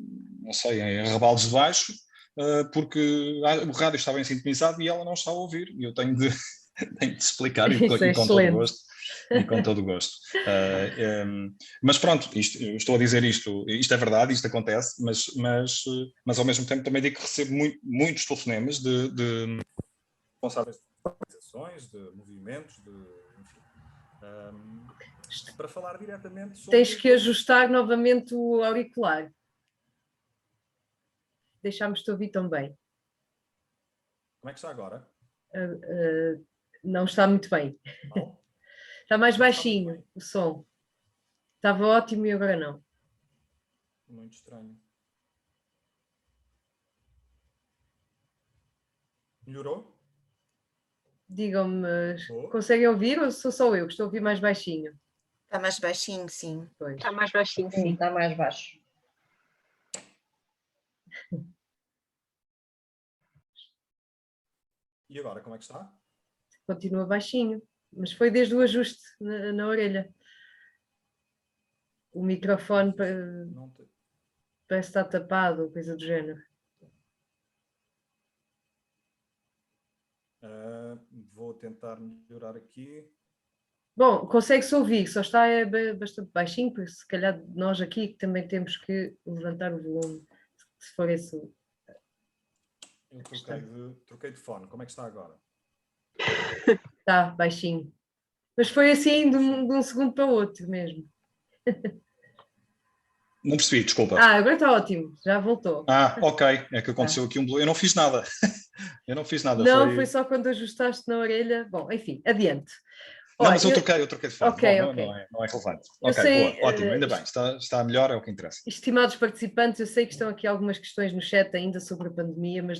Rebaldes de Baixo, porque o rádio está bem sintonizado e ela não está a ouvir, e eu tenho de explicar e com todo o gosto. E com todo o gosto. Mas pronto, estou a dizer isto é verdade, isto acontece, mas ao mesmo tempo também digo que recebo muitos telefonemas de responsáveis de organizações, de movimentos, enfim, para falar diretamente sobre... Tens que ajustar novamente o auricular. Deixámos-te ouvir também. Como é que está agora? Não está muito bem. Não? Está mais baixinho o som. Estava ótimo e agora não. Muito estranho. Melhorou? Digam-me, conseguem ouvir ou sou só eu que estou a ouvir mais baixinho? Está mais baixinho, sim. Pois. Está mais baixinho, sim. Está mais baixo. E agora, como é que está? Continua baixinho, mas foi desde o ajuste na orelha. O microfone parece estar tapado, coisa do género. Vou tentar melhorar aqui. Bom, consegue-se ouvir, só está bastante baixinho, porque se calhar nós aqui também temos que levantar o volume, se for esse. Eu troquei de fone, como é que está agora? Está baixinho. Mas foi assim de um segundo para o outro mesmo. Não percebi, desculpa. Agora está ótimo, já voltou. Ok, é que aconteceu aqui eu não fiz nada. Eu não fiz nada. Não, foi só quando ajustaste na orelha. Bom, enfim, adiante. Não, mas eu troquei de fone. Okay. Não é relevante. Sei, boa, ótimo, ainda bem, está melhor, é o que interessa. Estimados participantes, eu sei que estão aqui algumas questões no chat ainda sobre a pandemia, mas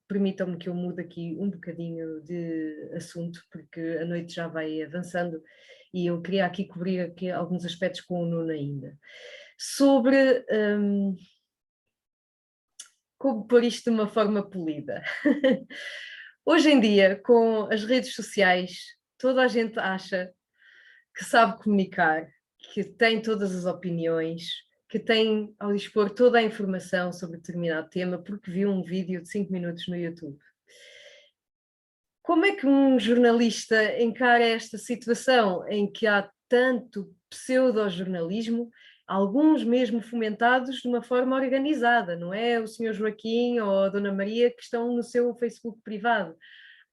permitam-me que eu mude aqui um bocadinho de assunto, porque a noite já vai avançando e eu queria aqui cobrir aqui alguns aspectos com o Nuno ainda. Sobre como pôr isto de uma forma polida. Hoje em dia, com as redes sociais, toda a gente acha que sabe comunicar, que tem todas as opiniões, que tem ao dispor toda a informação sobre determinado tema, porque viu um vídeo de 5 minutos no YouTube. Como é que um jornalista encara esta situação em que há tanto pseudo-jornalismo, alguns mesmo fomentados de uma forma organizada, não é o Sr. Joaquim ou a Dona Maria que estão no seu Facebook privado?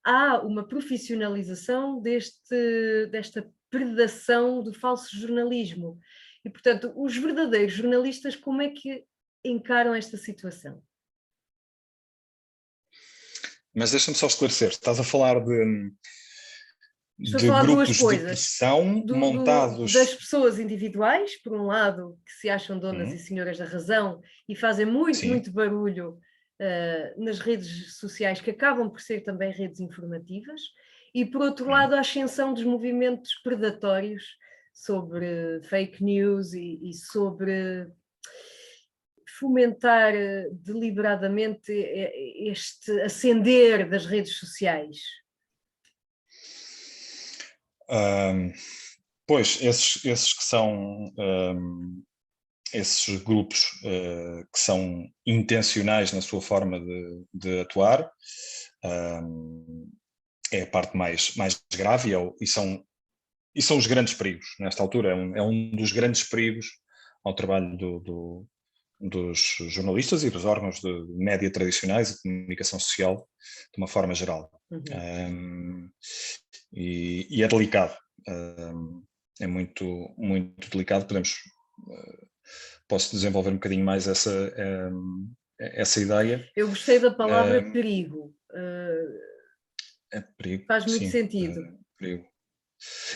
Há uma profissionalização desta predação do falso jornalismo. E, portanto, os verdadeiros jornalistas, como é que encaram esta situação? Mas deixa-me só esclarecer, estás a falar de grupos de pressão montados... Das pessoas individuais, por um lado, que se acham donas e senhoras da razão e fazem muito barulho nas redes sociais, que acabam por ser também redes informativas, e por outro lado a ascensão dos movimentos predatórios sobre fake news e sobre fomentar deliberadamente este ascender das redes sociais. Pois, esses que são esses grupos que são intencionais na sua forma de atuar, é a parte mais grave e são os grandes perigos nesta altura. É um dos grandes perigos ao trabalho dos jornalistas e dos órgãos de média tradicionais e de comunicação social de uma forma geral. E é delicado, é muito delicado. Podemos posso desenvolver um bocadinho mais essa ideia. Eu gostei da palavra perigo. É perigo. Faz muito sim, sentido. Perigo.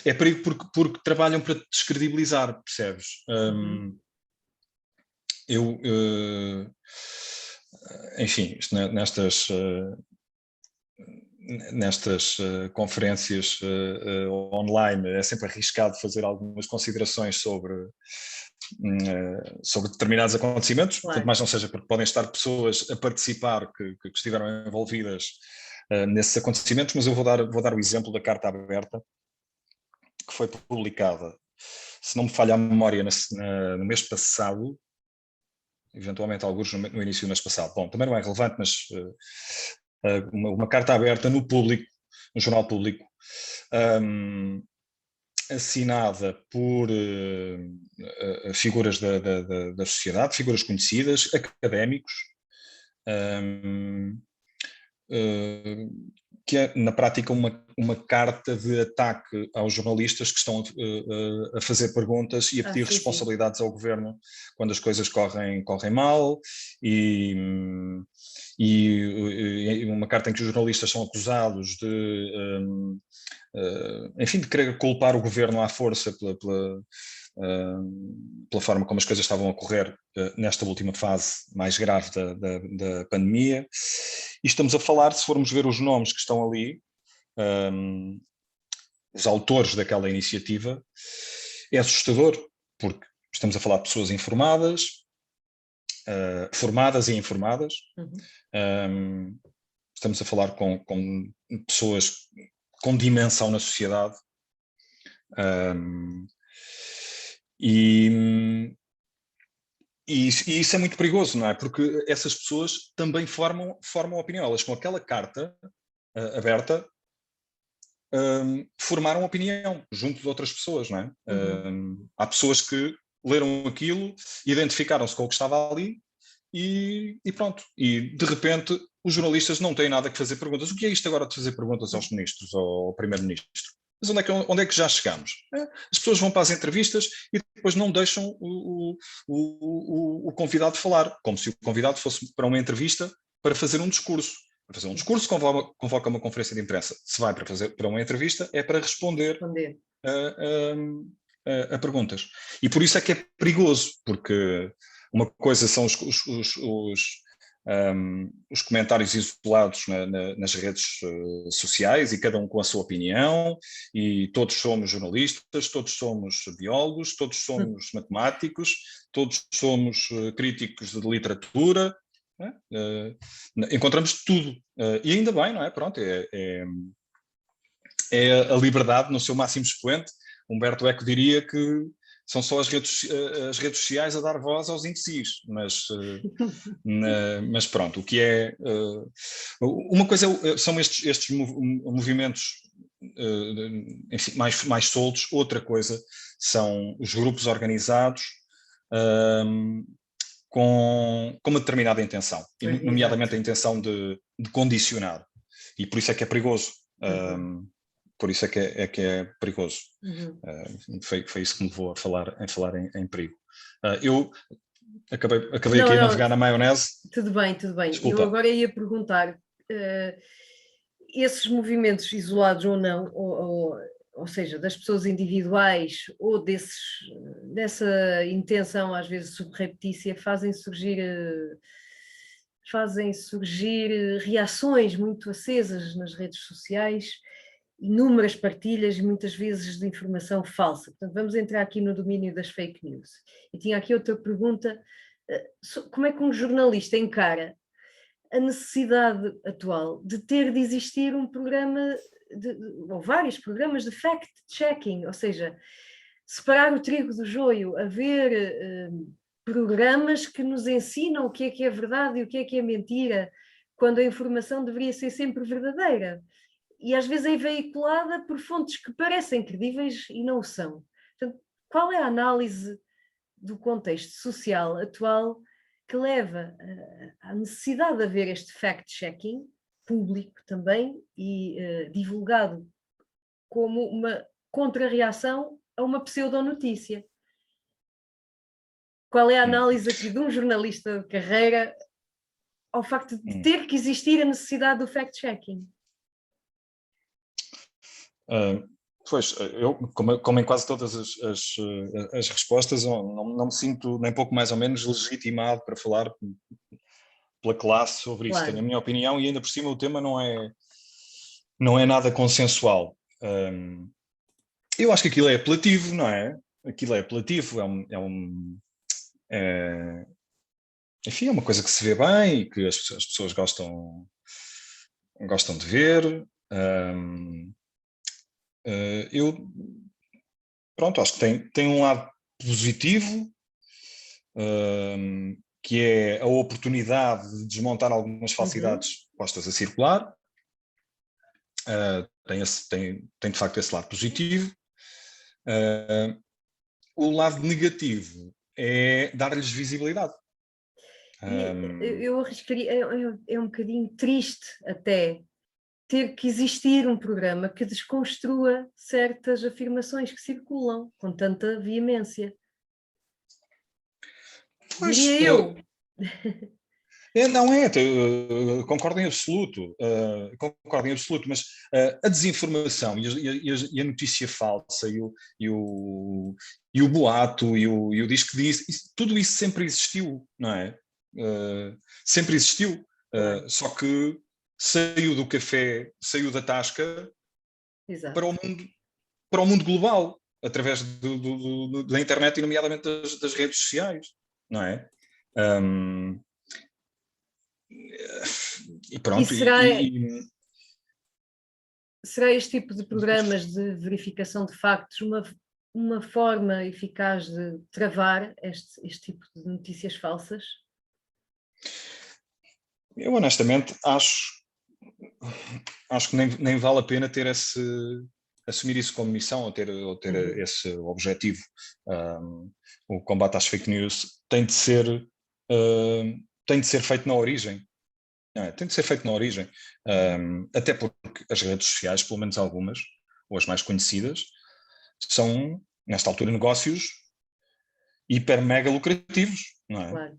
É perigo porque trabalham para descredibilizar, percebes? Enfim, nestas conferências online é sempre arriscado fazer algumas considerações sobre determinados acontecimentos, Claro. quanto mais não seja porque podem estar pessoas a participar que estiveram envolvidas nesses acontecimentos, mas eu vou dar o exemplo da carta aberta que foi publicada, se não me falha a memória, no mês passado, eventualmente alguns no início do mês passado. Bom, também não é relevante, mas uma carta aberta no Jornal Público, assinada por figuras da sociedade, figuras conhecidas, académicos, que é, na prática, uma carta de ataque aos jornalistas que estão a fazer perguntas e a pedir responsabilidades ao governo quando as coisas correm mal, e uma carta em que os jornalistas são acusados enfim, de querer culpar o governo à força pela forma como as coisas estavam a correr nesta última fase mais grave da pandemia. E estamos a falar, se formos ver os nomes que estão ali, os autores daquela iniciativa, é assustador, porque estamos a falar de pessoas informadas, formadas e informadas, estamos a falar com pessoas com dimensão na sociedade, e isso é muito perigoso, não é? Porque essas pessoas também formam opinião. Elas, com aquela carta aberta, formaram opinião junto de outras pessoas, não é? Há pessoas que leram aquilo, identificaram-se com o que estava ali e pronto. E, de repente, os jornalistas não têm nada que fazer perguntas. O que é isto agora de fazer perguntas aos ministros, ao primeiro-ministro? Mas onde é que já chegamos? As pessoas vão para as entrevistas e depois não deixam o convidado falar, como se o convidado fosse para uma entrevista para fazer um discurso. Para fazer um discurso, convoca uma conferência de imprensa. Se vai para uma entrevista, é para responder a perguntas. E por isso é que é perigoso, porque uma coisa são os comentários isolados nas redes sociais, e cada um com a sua opinião, e todos somos jornalistas, todos somos biólogos, todos somos matemáticos, todos somos críticos de literatura, encontramos tudo, e ainda bem, não é? Pronto, é a liberdade no seu máximo expoente. Humberto Eco diria que são só as redes sociais a dar voz aos imbecis, mas pronto, o que é... uma coisa são estes movimentos enfim, mais soltos, outra coisa são os grupos organizados com uma determinada intenção, nomeadamente a intenção de condicionar, e por isso é que é perigoso. Por isso é que é perigoso. Foi isso que me levou a falar em perigo. Eu acabei aqui a navegar na maionese. Tudo bem. Desculpa. Eu agora ia perguntar, esses movimentos isolados ou não, ou seja, das pessoas individuais ou dessa intenção às vezes subreptícia, fazem surgir reações muito acesas nas redes sociais, inúmeras partilhas, muitas vezes de informação falsa. Portanto, vamos entrar aqui no domínio das fake news. E tinha aqui outra pergunta: como é que um jornalista encara a necessidade atual de ter de existir um programa, ou vários programas de fact-checking, ou seja, separar o trigo do joio, haver programas que nos ensinam o que é verdade e o que é mentira, quando a informação deveria ser sempre verdadeira. E às vezes é veiculada por fontes que parecem credíveis e não o são. Portanto, qual é a análise do contexto social atual que leva à necessidade de haver este fact-checking público também e divulgado como uma contra-reação a uma pseudonotícia? Qual é a análise aqui de um jornalista de carreira ao facto de ter que existir a necessidade do fact-checking? Pois, eu, como em quase todas as respostas, não me sinto nem pouco mais ou menos legitimado para falar pela classe sobre isso. Tenho a minha opinião e ainda por cima o tema não é nada consensual. Eu acho que aquilo é apelativo, não é? Aquilo é apelativo, enfim, é uma coisa que se vê bem e que as pessoas gostam de ver. Eu, pronto, acho que tem um lado positivo, que é a oportunidade de desmontar algumas falsidades postas a circular. Tem de facto esse lado positivo. O lado negativo é dar-lhes visibilidade. Eu arriscaria, é um bocadinho triste até ter que existir um programa que desconstrua certas afirmações que circulam com tanta veemência. Pois, diria eu. Não é, concordo em absoluto, mas a desinformação e a notícia falsa e o boato e o diz que diz, tudo isso sempre existiu, não é? Sempre existiu, só que saiu do café, saiu da tasca. Exato. Para o mundo global, através da internet e nomeadamente das redes sociais, não é? E pronto. Será este tipo de programas de verificação de factos uma forma eficaz de travar este tipo de notícias falsas? Eu honestamente acho que nem vale a pena assumir isso como missão ou ter esse objetivo. O combate às fake news tem de ser feito na origem. Tem de ser feito na origem. Até porque as redes sociais, pelo menos algumas, ou as mais conhecidas, são, nesta altura, negócios hiper mega lucrativos, não é? Claro.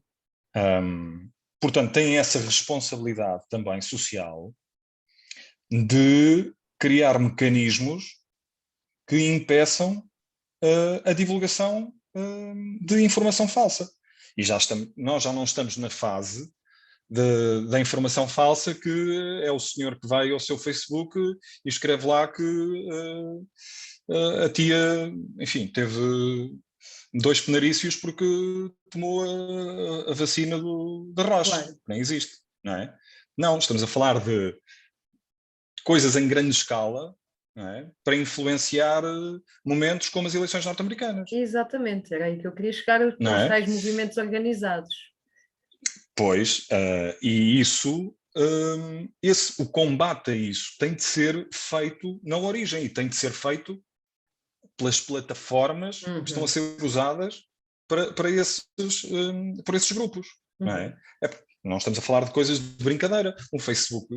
Portanto, têm essa responsabilidade também social de criar mecanismos que impeçam a divulgação de informação falsa. E nós já não estamos na fase da informação falsa, que é o senhor que vai ao seu Facebook e escreve lá que a tia, enfim, teve 2 penarícios porque tomou a vacina da Roche, claro. Que nem existe, não é? Não, estamos a falar de coisas em grande escala, não é? Para influenciar momentos como as eleições norte-americanas. Exatamente, era aí que eu queria chegar, os tais movimentos organizados. Pois, e isso, o combate a isso tem de ser feito na origem e tem de ser feito pelas plataformas que estão a ser usadas para esses grupos, não é? Não estamos a falar de coisas de brincadeira. O Facebook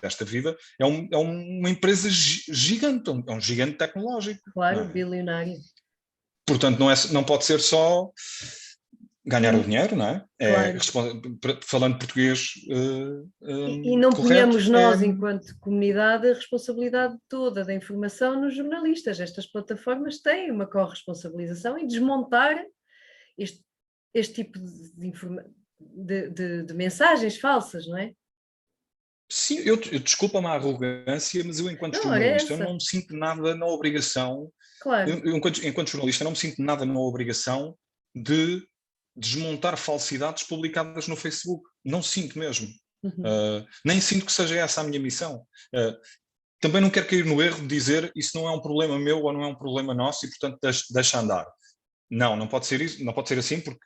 desta vida é uma empresa gigante, é um gigante tecnológico. Claro, bilionário. Portanto, não pode ser só ganhar o dinheiro, não é? Claro. Falando português e não ponhamos nós, enquanto comunidade, a responsabilidade toda da informação nos jornalistas. Estas plataformas têm uma corresponsabilização em desmontar este tipo de mensagens falsas, não é? Sim, eu desculpa-me a arrogância, mas eu, enquanto jornalista, eu não me sinto nada na obrigação. Claro. Eu, enquanto jornalista, não me sinto nada na obrigação de desmontar falsidades publicadas no Facebook. Não sinto mesmo. Nem sinto que seja essa a minha missão. Também não quero cair no erro de dizer isso não é um problema meu ou não é um problema nosso e, portanto, deixa andar. Não pode ser isso, não pode ser assim, porque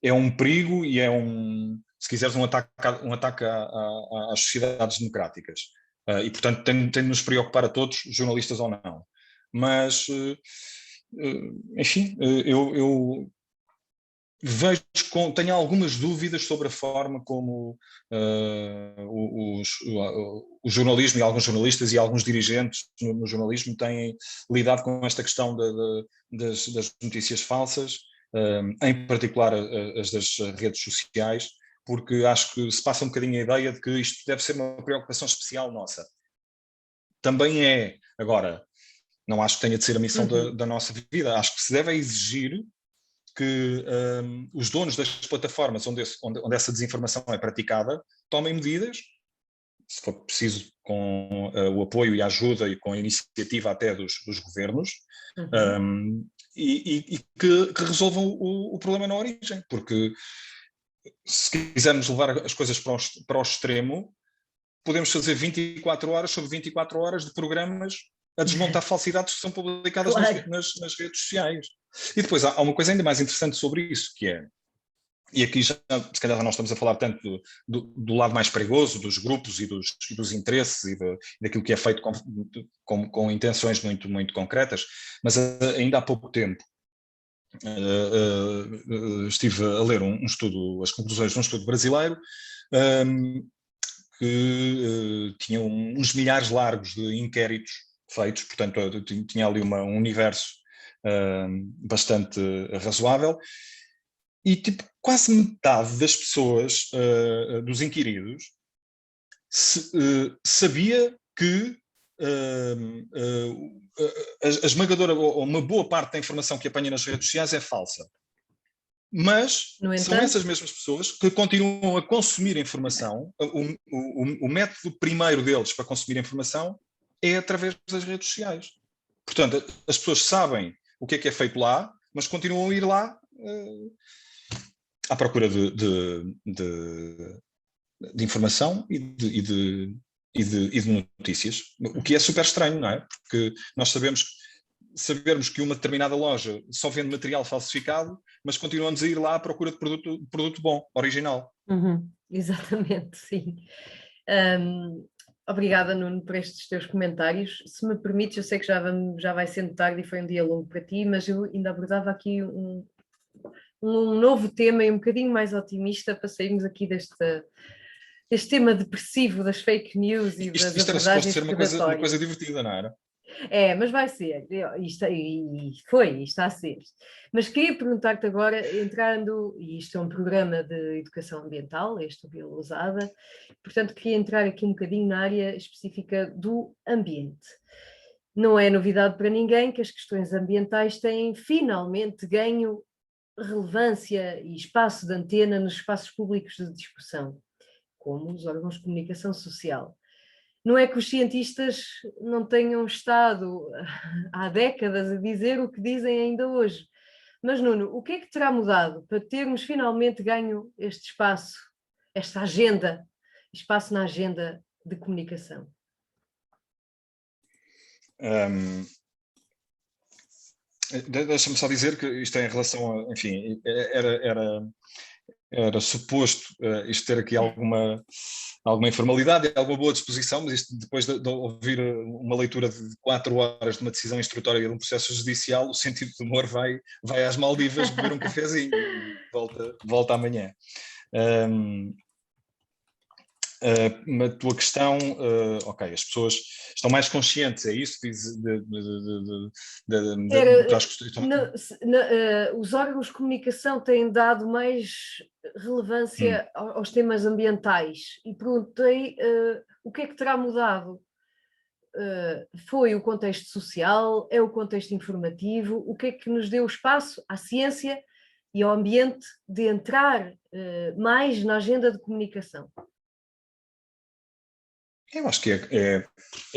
é um perigo e se quiseres, um ataque às sociedades democráticas. E, portanto, tem de nos preocupar a todos, jornalistas ou não. Mas, enfim, eu tenho algumas dúvidas sobre a forma como o jornalismo e alguns jornalistas e alguns dirigentes no jornalismo têm lidado com esta questão das notícias falsas em particular as das redes sociais, porque acho que se passa um bocadinho a ideia de que isto deve ser uma preocupação especial nossa. Também é, agora, não acho que tenha de ser a missão da nossa vida, acho que se deve exigir que os donos das plataformas onde essa desinformação é praticada tomem medidas, se for preciso com o apoio e a ajuda e com a iniciativa até dos governos, e que resolvam o problema na origem, porque se quisermos levar as coisas para o extremo, podemos fazer 24 horas sobre 24 horas de programas a desmontar falsidades que são publicadas nas redes sociais. E depois há uma coisa ainda mais interessante sobre isso, que é, e aqui já, se calhar nós estamos a falar tanto do lado mais perigoso, dos grupos e dos interesses e daquilo que é feito com intenções muito, muito concretas, mas ainda há pouco tempo estive a ler um estudo, as conclusões de um estudo brasileiro, que tinha uns milhares largos de inquéritos feitos, portanto tinha ali um universo bastante razoável, e tipo, quase metade das pessoas, dos inquiridos, sabia que a esmagadora, ou uma boa parte da informação que apanha nas redes sociais é falsa. Mas são essas mesmas pessoas que continuam a consumir informação. O método primeiro deles para consumir informação é através das redes sociais. Portanto, as pessoas sabem o que é feito lá, mas continuam a ir lá à procura de informação e de notícias, o que é super estranho, não é? Porque nós sabermos que uma determinada loja só vende material falsificado, mas continuamos a ir lá à procura de produto bom, original. Exatamente, sim. Obrigada, Nuno, por estes teus comentários. Se me permites, eu sei que já vai sendo tarde e foi um dia longo para ti, mas eu ainda abordava aqui um novo tema e um bocadinho mais otimista para sairmos aqui deste tema depressivo das fake news e das abordagens Isto era suposto ser uma coisa divertida, não era? É, mas vai ser, está a ser. Mas queria perguntar-te agora, entrando, e isto é um programa de educação ambiental, este o Biolusada, portanto queria entrar aqui um bocadinho na área específica do ambiente. Não é novidade para ninguém que as questões ambientais têm finalmente ganho relevância e espaço de antena nos espaços públicos de discussão, como os órgãos de comunicação social. Não é que os cientistas não tenham estado há décadas a dizer o que dizem ainda hoje. Mas, Nuno, o que é que terá mudado para termos finalmente ganho este espaço, esta agenda, espaço na agenda de comunicação? Deixa-me só dizer que isto é em relação a, enfim, era suposto isto ter aqui alguma informalidade e alguma boa disposição, mas isto, depois de ouvir uma leitura de 4 horas de uma decisão instrutória de um processo judicial, o sentido do humor vai às Maldivas beber um cafezinho e volta amanhã. A tua questão, ok, as pessoas estão mais conscientes, é isso? Os órgãos de comunicação têm dado mais relevância aos temas ambientais e perguntei o que é que terá mudado? Foi o contexto social, é o contexto informativo, o que é que nos deu espaço à ciência e ao ambiente de entrar mais na agenda de comunicação? Eu acho que é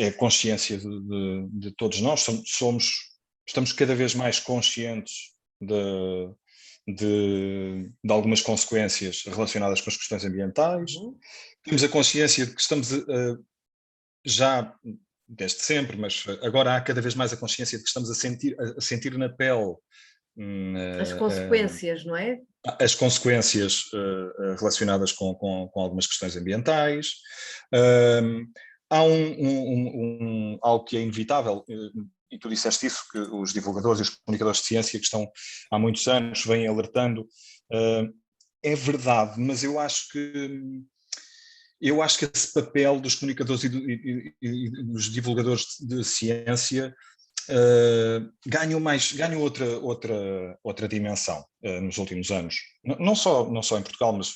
a consciência de todos nós, estamos cada vez mais conscientes de algumas consequências relacionadas com as questões ambientais, temos a consciência de que estamos já desde sempre, mas agora há cada vez mais a consciência de que estamos a sentir na pele as consequências, não é? As consequências relacionadas com algumas questões ambientais. Há algo que é inevitável, e tu disseste isso, que os divulgadores e os comunicadores de ciência que estão há muitos anos vêm alertando, é verdade, mas eu acho que esse papel dos comunicadores e dos divulgadores de ciência ganham outra dimensão nos últimos anos. Não só em Portugal, mas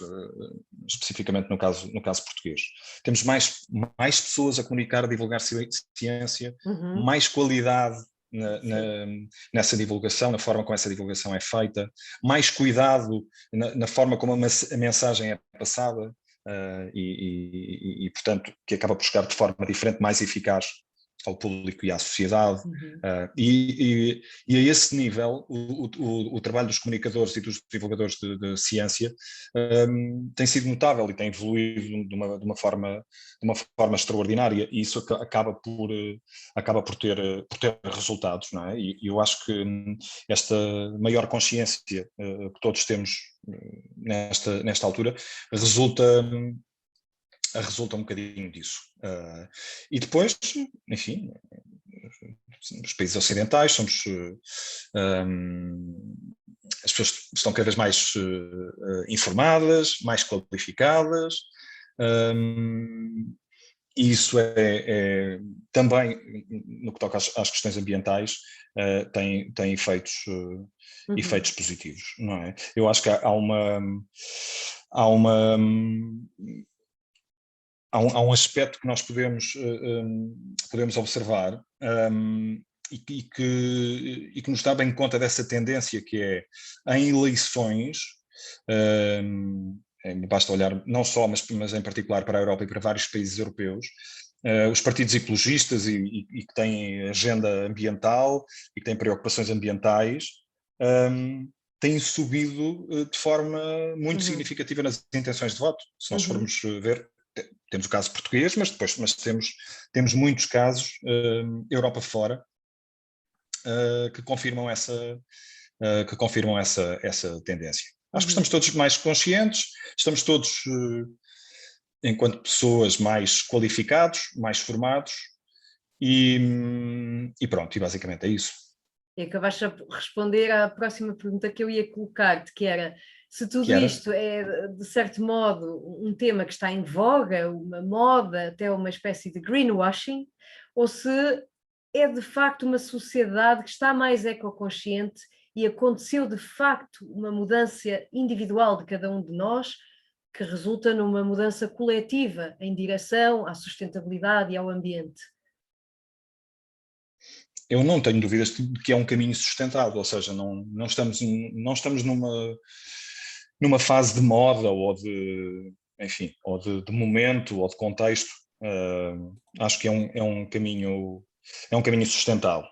especificamente no caso português. Temos mais pessoas a comunicar, a divulgar ciência, mais qualidade nessa divulgação, na forma como essa divulgação é feita, mais cuidado na forma como a mensagem é passada e, portanto, que acaba por chegar de forma diferente, mais eficaz ao público e à sociedade. E a esse nível o trabalho dos comunicadores e dos divulgadores de ciência tem sido notável e tem evoluído de uma forma extraordinária, e isso acaba por ter resultados, não é? E eu acho que esta maior consciência que todos temos nesta altura resulta um bocadinho disso. E depois, enfim, os países ocidentais somos... as pessoas estão cada vez mais informadas, mais qualificadas, e isso é também, no que toca às questões ambientais, tem efeitos positivos, não é? Eu acho que há um aspecto que nós podemos observar e que nos dá bem conta dessa tendência, que é, em eleições, basta olhar não só, mas em particular para a Europa e para vários países europeus, os partidos ecologistas e que têm agenda ambiental e que têm preocupações ambientais, têm subido de forma muito significativa nas intenções de voto. Se nós formos ver, temos o caso português, mas temos muitos casos Europa fora que confirmam essa tendência. Acho que estamos todos mais conscientes, estamos todos, enquanto pessoas, mais qualificados, mais formados, e pronto, e basicamente é isso. E acabaste de responder à próxima pergunta que eu ia colocar-te, que era: se tudo isto é, de certo modo, um tema que está em voga, uma moda, até uma espécie de greenwashing, ou se é de facto uma sociedade que está mais ecoconsciente e aconteceu de facto uma mudança individual de cada um de nós, que resulta numa mudança coletiva em direção à sustentabilidade e ao ambiente. Eu não tenho dúvidas de que é um caminho sustentado, ou seja, não estamos numa fase de moda ou de momento ou de contexto. Acho que é um caminho sustentável.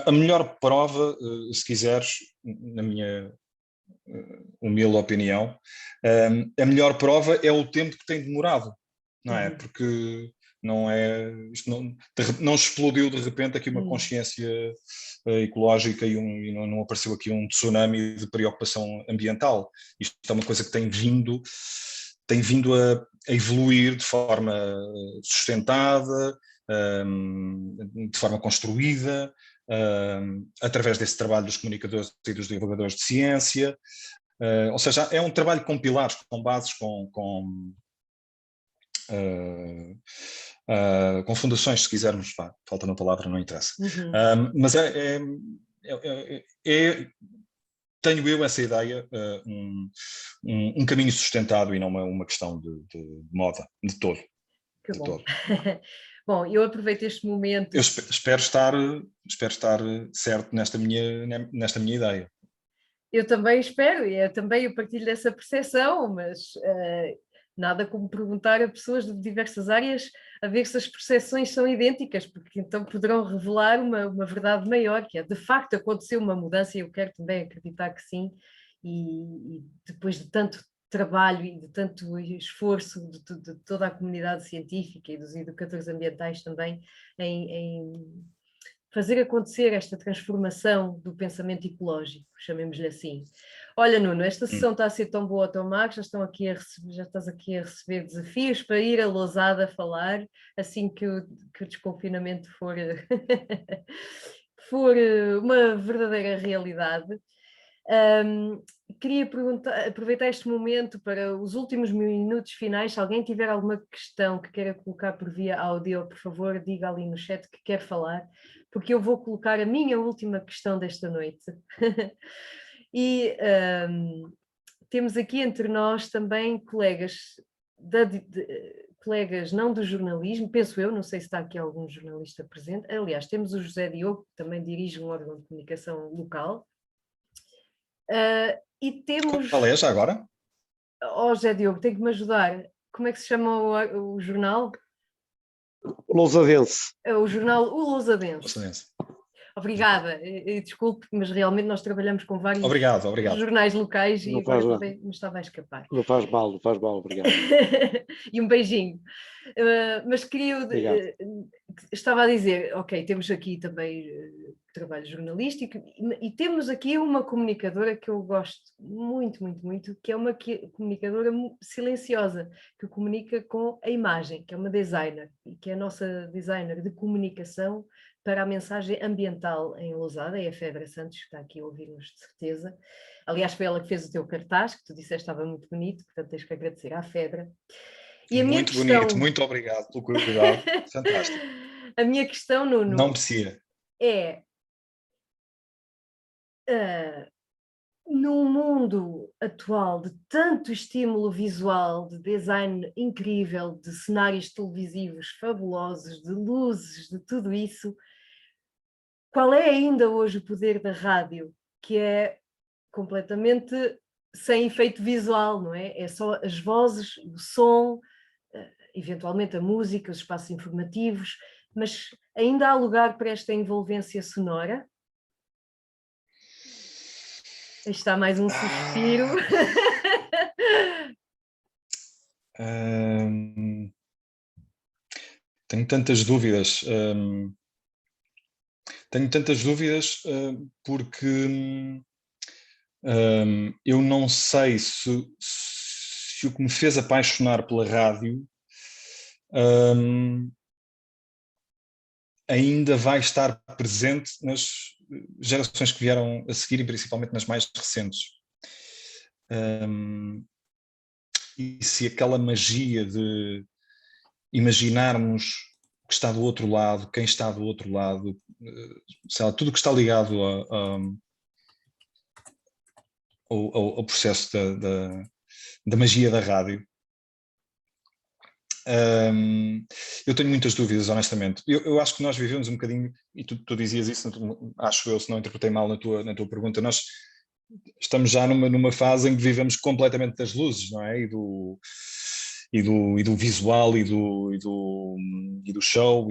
A melhor prova, se quiseres, na minha humilde opinião, a melhor prova é o tempo que tem demorado, não é? Porque isto não explodiu de repente aqui uma consciência ecológica e não apareceu aqui um tsunami de preocupação ambiental. Isto é uma coisa que tem vindo a evoluir de forma sustentada, de forma construída, através desse trabalho dos comunicadores e dos divulgadores de ciência. Ou seja, é um trabalho com pilares, com bases, com fundações, se quisermos, falta uma palavra, não interessa. Mas tenho eu essa ideia, um caminho sustentado e não uma questão de moda, de todo. Que bom. Bom, eu aproveito este momento... Eu espero estar certo nesta minha ideia. Eu também espero, e eu partilho dessa percepção, mas nada como perguntar a pessoas de diversas áreas a ver se as percepções são idênticas, porque então poderão revelar uma verdade maior, que é, de facto aconteceu uma mudança, e eu quero também acreditar que sim, e depois de tanto trabalho e de tanto esforço de toda a comunidade científica e dos educadores ambientais também em fazer acontecer esta transformação do pensamento ecológico, chamemos-lhe assim. Olha, Nuno, esta sessão está a ser tão boa, tão má, que já estás aqui a receber desafios para ir a Lousada falar, assim que o desconfinamento for uma verdadeira realidade. Queria aproveitar este momento para os últimos minutos finais. Se alguém tiver alguma questão que queira colocar por via áudio, por favor, diga ali no chat que quer falar, porque eu vou colocar a minha última questão desta noite. E temos aqui entre nós também colegas, colegas não do jornalismo, penso eu, não sei se está aqui algum jornalista presente. Aliás, temos o José Diogo, que também dirige um órgão de comunicação local. E temos... Qual é já agora? José Diogo, tem que me ajudar. Como é que se chama o jornal? O Lousadense. O jornal O Lousadense. Obrigada, desculpe, mas realmente nós trabalhamos com vários jornais locais e agora me estava a escapar. Não faz mal, obrigado. E um beijinho. Mas estava a dizer, ok, temos aqui também trabalho jornalístico e temos aqui uma comunicadora que eu gosto muito, muito, muito, que é uma comunicadora silenciosa, que comunica com a imagem, que é uma designer, e que é a nossa designer de comunicação para a mensagem ambiental em Lousada, é a Fedra Santos, que está aqui a ouvir-nos de certeza. Aliás, foi ela que fez o teu cartaz, que tu disseste estava muito bonito, portanto tens que agradecer à Fedra. E a muito minha questão... bonito, muito obrigado pelo cuidado, fantástico. A minha questão, Nuno, não merecia. É, num mundo atual de tanto estímulo visual, de design incrível, de cenários televisivos fabulosos, de luzes, de tudo isso, qual é ainda hoje o poder da rádio, que é completamente sem efeito visual, não é? É só as vozes, o som, eventualmente a música, os espaços informativos, mas ainda há lugar para esta envolvência sonora? Aí está mais um suspiro. Tenho tantas dúvidas. Porque eu não sei se o que me fez apaixonar pela rádio ainda vai estar presente nas gerações que vieram a seguir e principalmente nas mais recentes. E se aquela magia de imaginarmos o que está do outro lado, quem está do outro lado, sei lá, tudo o que está ligado ao processo da magia da rádio. Eu tenho muitas dúvidas, honestamente. Eu acho que nós vivemos um bocadinho, e tu dizias isso, acho eu, se não interpretei mal na tua pergunta, nós estamos já numa fase em que vivemos completamente das luzes, não é? E do visual e do show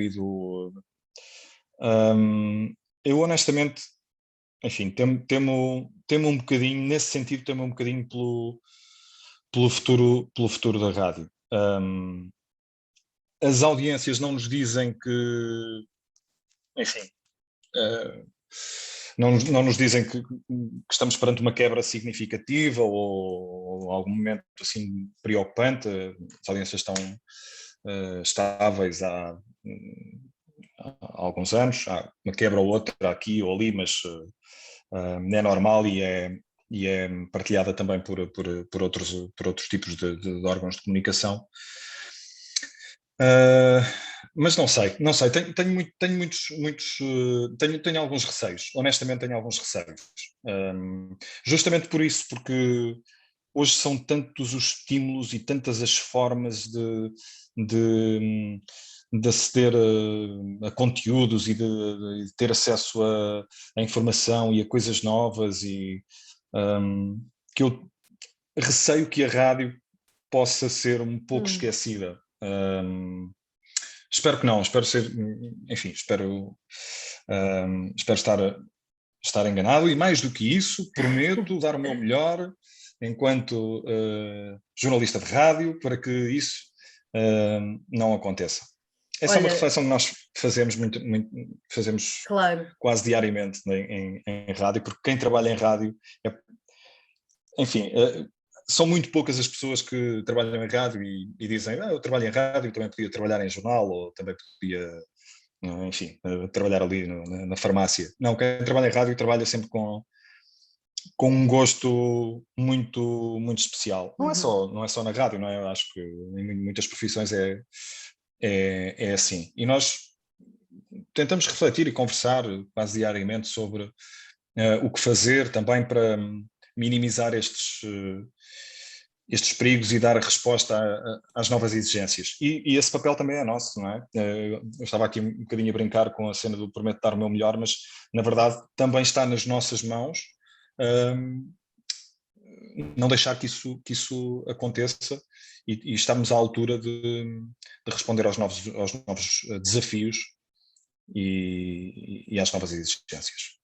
eu honestamente, enfim, temo um bocadinho, nesse sentido, temo um bocadinho pelo futuro da rádio. As audiências não nos dizem que, enfim, não nos dizem que estamos perante uma quebra significativa ou algum momento assim preocupante. As audiências estão estáveis há alguns anos, há uma quebra ou outra aqui ou ali, mas é normal e é partilhada também por outros tipos de órgãos de comunicação. Mas não sei, tenho alguns receios, honestamente tenho alguns receios, justamente por isso, porque hoje são tantos os estímulos e tantas as formas de aceder a conteúdos e de ter acesso a informação e a coisas novas, e que eu receio que a rádio possa ser um pouco esquecida. Espero que não, espero estar enganado, e mais do que isso, prometo dar o meu melhor enquanto jornalista de rádio para que isso não aconteça. Essa é uma reflexão que nós fazemos fazemos claro, quase diariamente em rádio, porque quem trabalha em rádio enfim, são muito poucas as pessoas que trabalham em rádio e dizem, eu trabalho em rádio, também podia trabalhar em jornal, ou também podia, enfim, trabalhar ali na farmácia. Não, quem trabalha em rádio trabalha sempre com com um gosto muito, muito especial. Não é só na rádio, não é? Eu acho que em muitas profissões é assim. E nós tentamos refletir e conversar quase diariamente sobre o que fazer também para minimizar estes perigos e dar a resposta às novas exigências. E esse papel também é nosso, não é? Eu estava aqui um bocadinho a brincar com a cena do prometo dar o meu melhor, mas na verdade também está nas nossas mãos não deixar que isso aconteça e estarmos à altura de responder aos novos desafios e às novas exigências.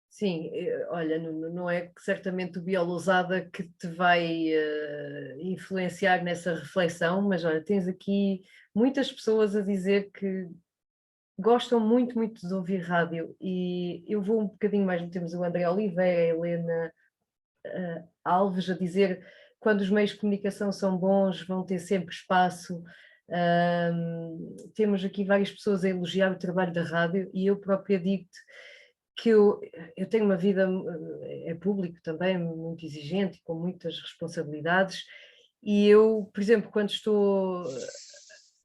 Sim, olha, não é certamente o Biolusada que te vai influenciar nessa reflexão, mas olha, tens aqui muitas pessoas a dizer que gostam muito, muito de ouvir rádio, e eu vou um bocadinho mais, temos o André Oliveira, a Helena Alves a dizer quando os meios de comunicação são bons vão ter sempre espaço. Temos aqui várias pessoas a elogiar o trabalho da rádio, e eu própria digo-te que eu tenho uma vida, é público também, muito exigente, com muitas responsabilidades, e eu, por exemplo,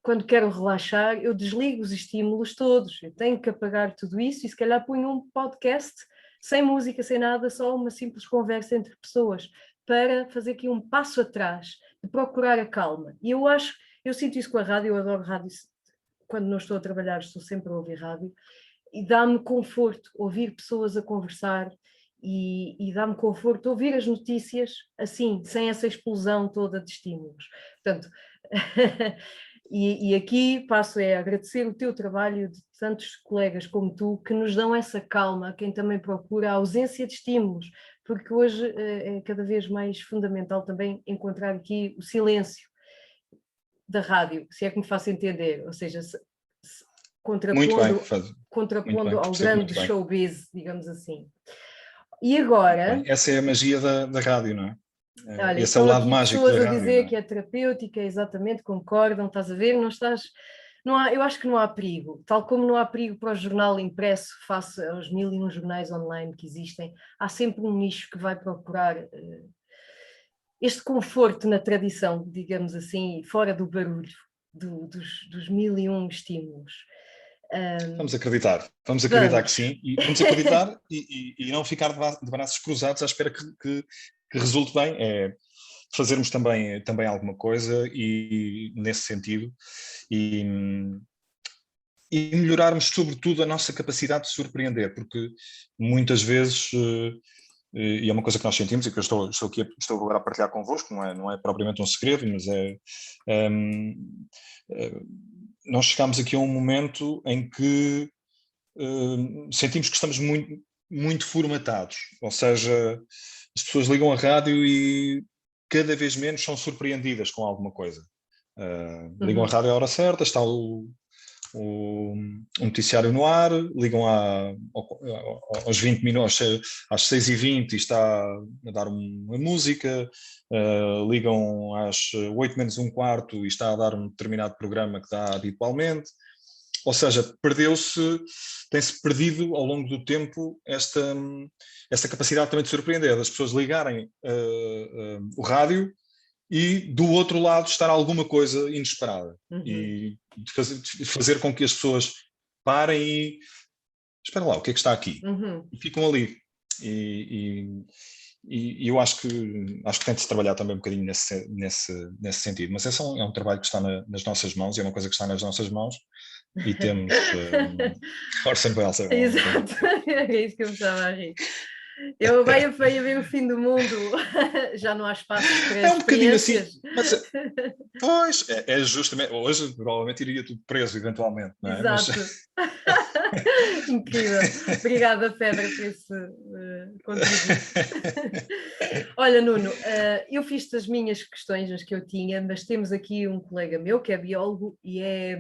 quando quero relaxar, eu desligo os estímulos todos, eu tenho que apagar tudo isso e se calhar ponho um podcast sem música, sem nada, só uma simples conversa entre pessoas, para fazer aqui um passo atrás, de procurar a calma. E eu sinto isso com a rádio, eu adoro rádio, quando não estou a trabalhar estou sempre a ouvir rádio, e dá-me conforto ouvir pessoas a conversar e dá-me conforto ouvir as notícias assim, sem essa explosão toda de estímulos. Portanto, e aqui passo a agradecer o teu trabalho de tantos colegas como tu que nos dão essa calma, quem também procura a ausência de estímulos, porque hoje é cada vez mais fundamental também encontrar aqui o silêncio da rádio, se é que me faço entender, ou seja, contrapondo ao grande showbiz, digamos assim. E agora... Essa é a magia da rádio, não é? Olha, esse é o lado mágico da rádio. Pessoas a dizer que é terapêutica, exatamente, concordam, estás a ver, eu acho que não há perigo, tal como não há perigo para o jornal impresso face aos 1001 jornais online que existem, há sempre um nicho que vai procurar este conforto na tradição, digamos assim, fora do barulho dos 1001 estímulos. Vamos acreditar que sim, e vamos acreditar e não ficar de braços cruzados à espera que resulte bem, é fazermos também alguma coisa e nesse sentido e melhorarmos sobretudo a nossa capacidade de surpreender, porque muitas vezes, e é uma coisa que nós sentimos e que eu estou agora a partilhar convosco, não é propriamente um segredo, mas nós chegamos aqui a um momento em que sentimos que estamos muito, muito formatados, ou seja, as pessoas ligam a rádio e cada vez menos são surpreendidas com alguma coisa. Ligam a rádio à hora certa, está o noticiário no ar, ligam aos 20 minutos, às 6h20 e está a dar uma música, ligam às 8 menos 1/4 e está a dar um determinado programa que dá habitualmente. Ou seja, tem-se perdido ao longo do tempo esta capacidade também de surpreender, das pessoas ligarem o rádio e do outro lado estar alguma coisa inesperada e de fazer com que as pessoas parem e espera lá, o que é que está aqui? E ficam ali. E eu acho que tem de se trabalhar também um bocadinho nesse sentido, mas esse é um trabalho que está nas nossas mãos e é uma coisa que está nas nossas mãos e temos Orson Welles. Exato, é isso que eu me estava a rir. Eu vai a ver o fim do mundo, já não há espaço para um bocadinho assim, mas, pois, é justamente, hoje provavelmente iria tudo preso eventualmente, não é? Exato. Mas... Incrível, obrigada Pedra por esse contributo. Olha Nuno, eu fiz as minhas questões, as que eu tinha, mas temos aqui um colega meu que é biólogo e é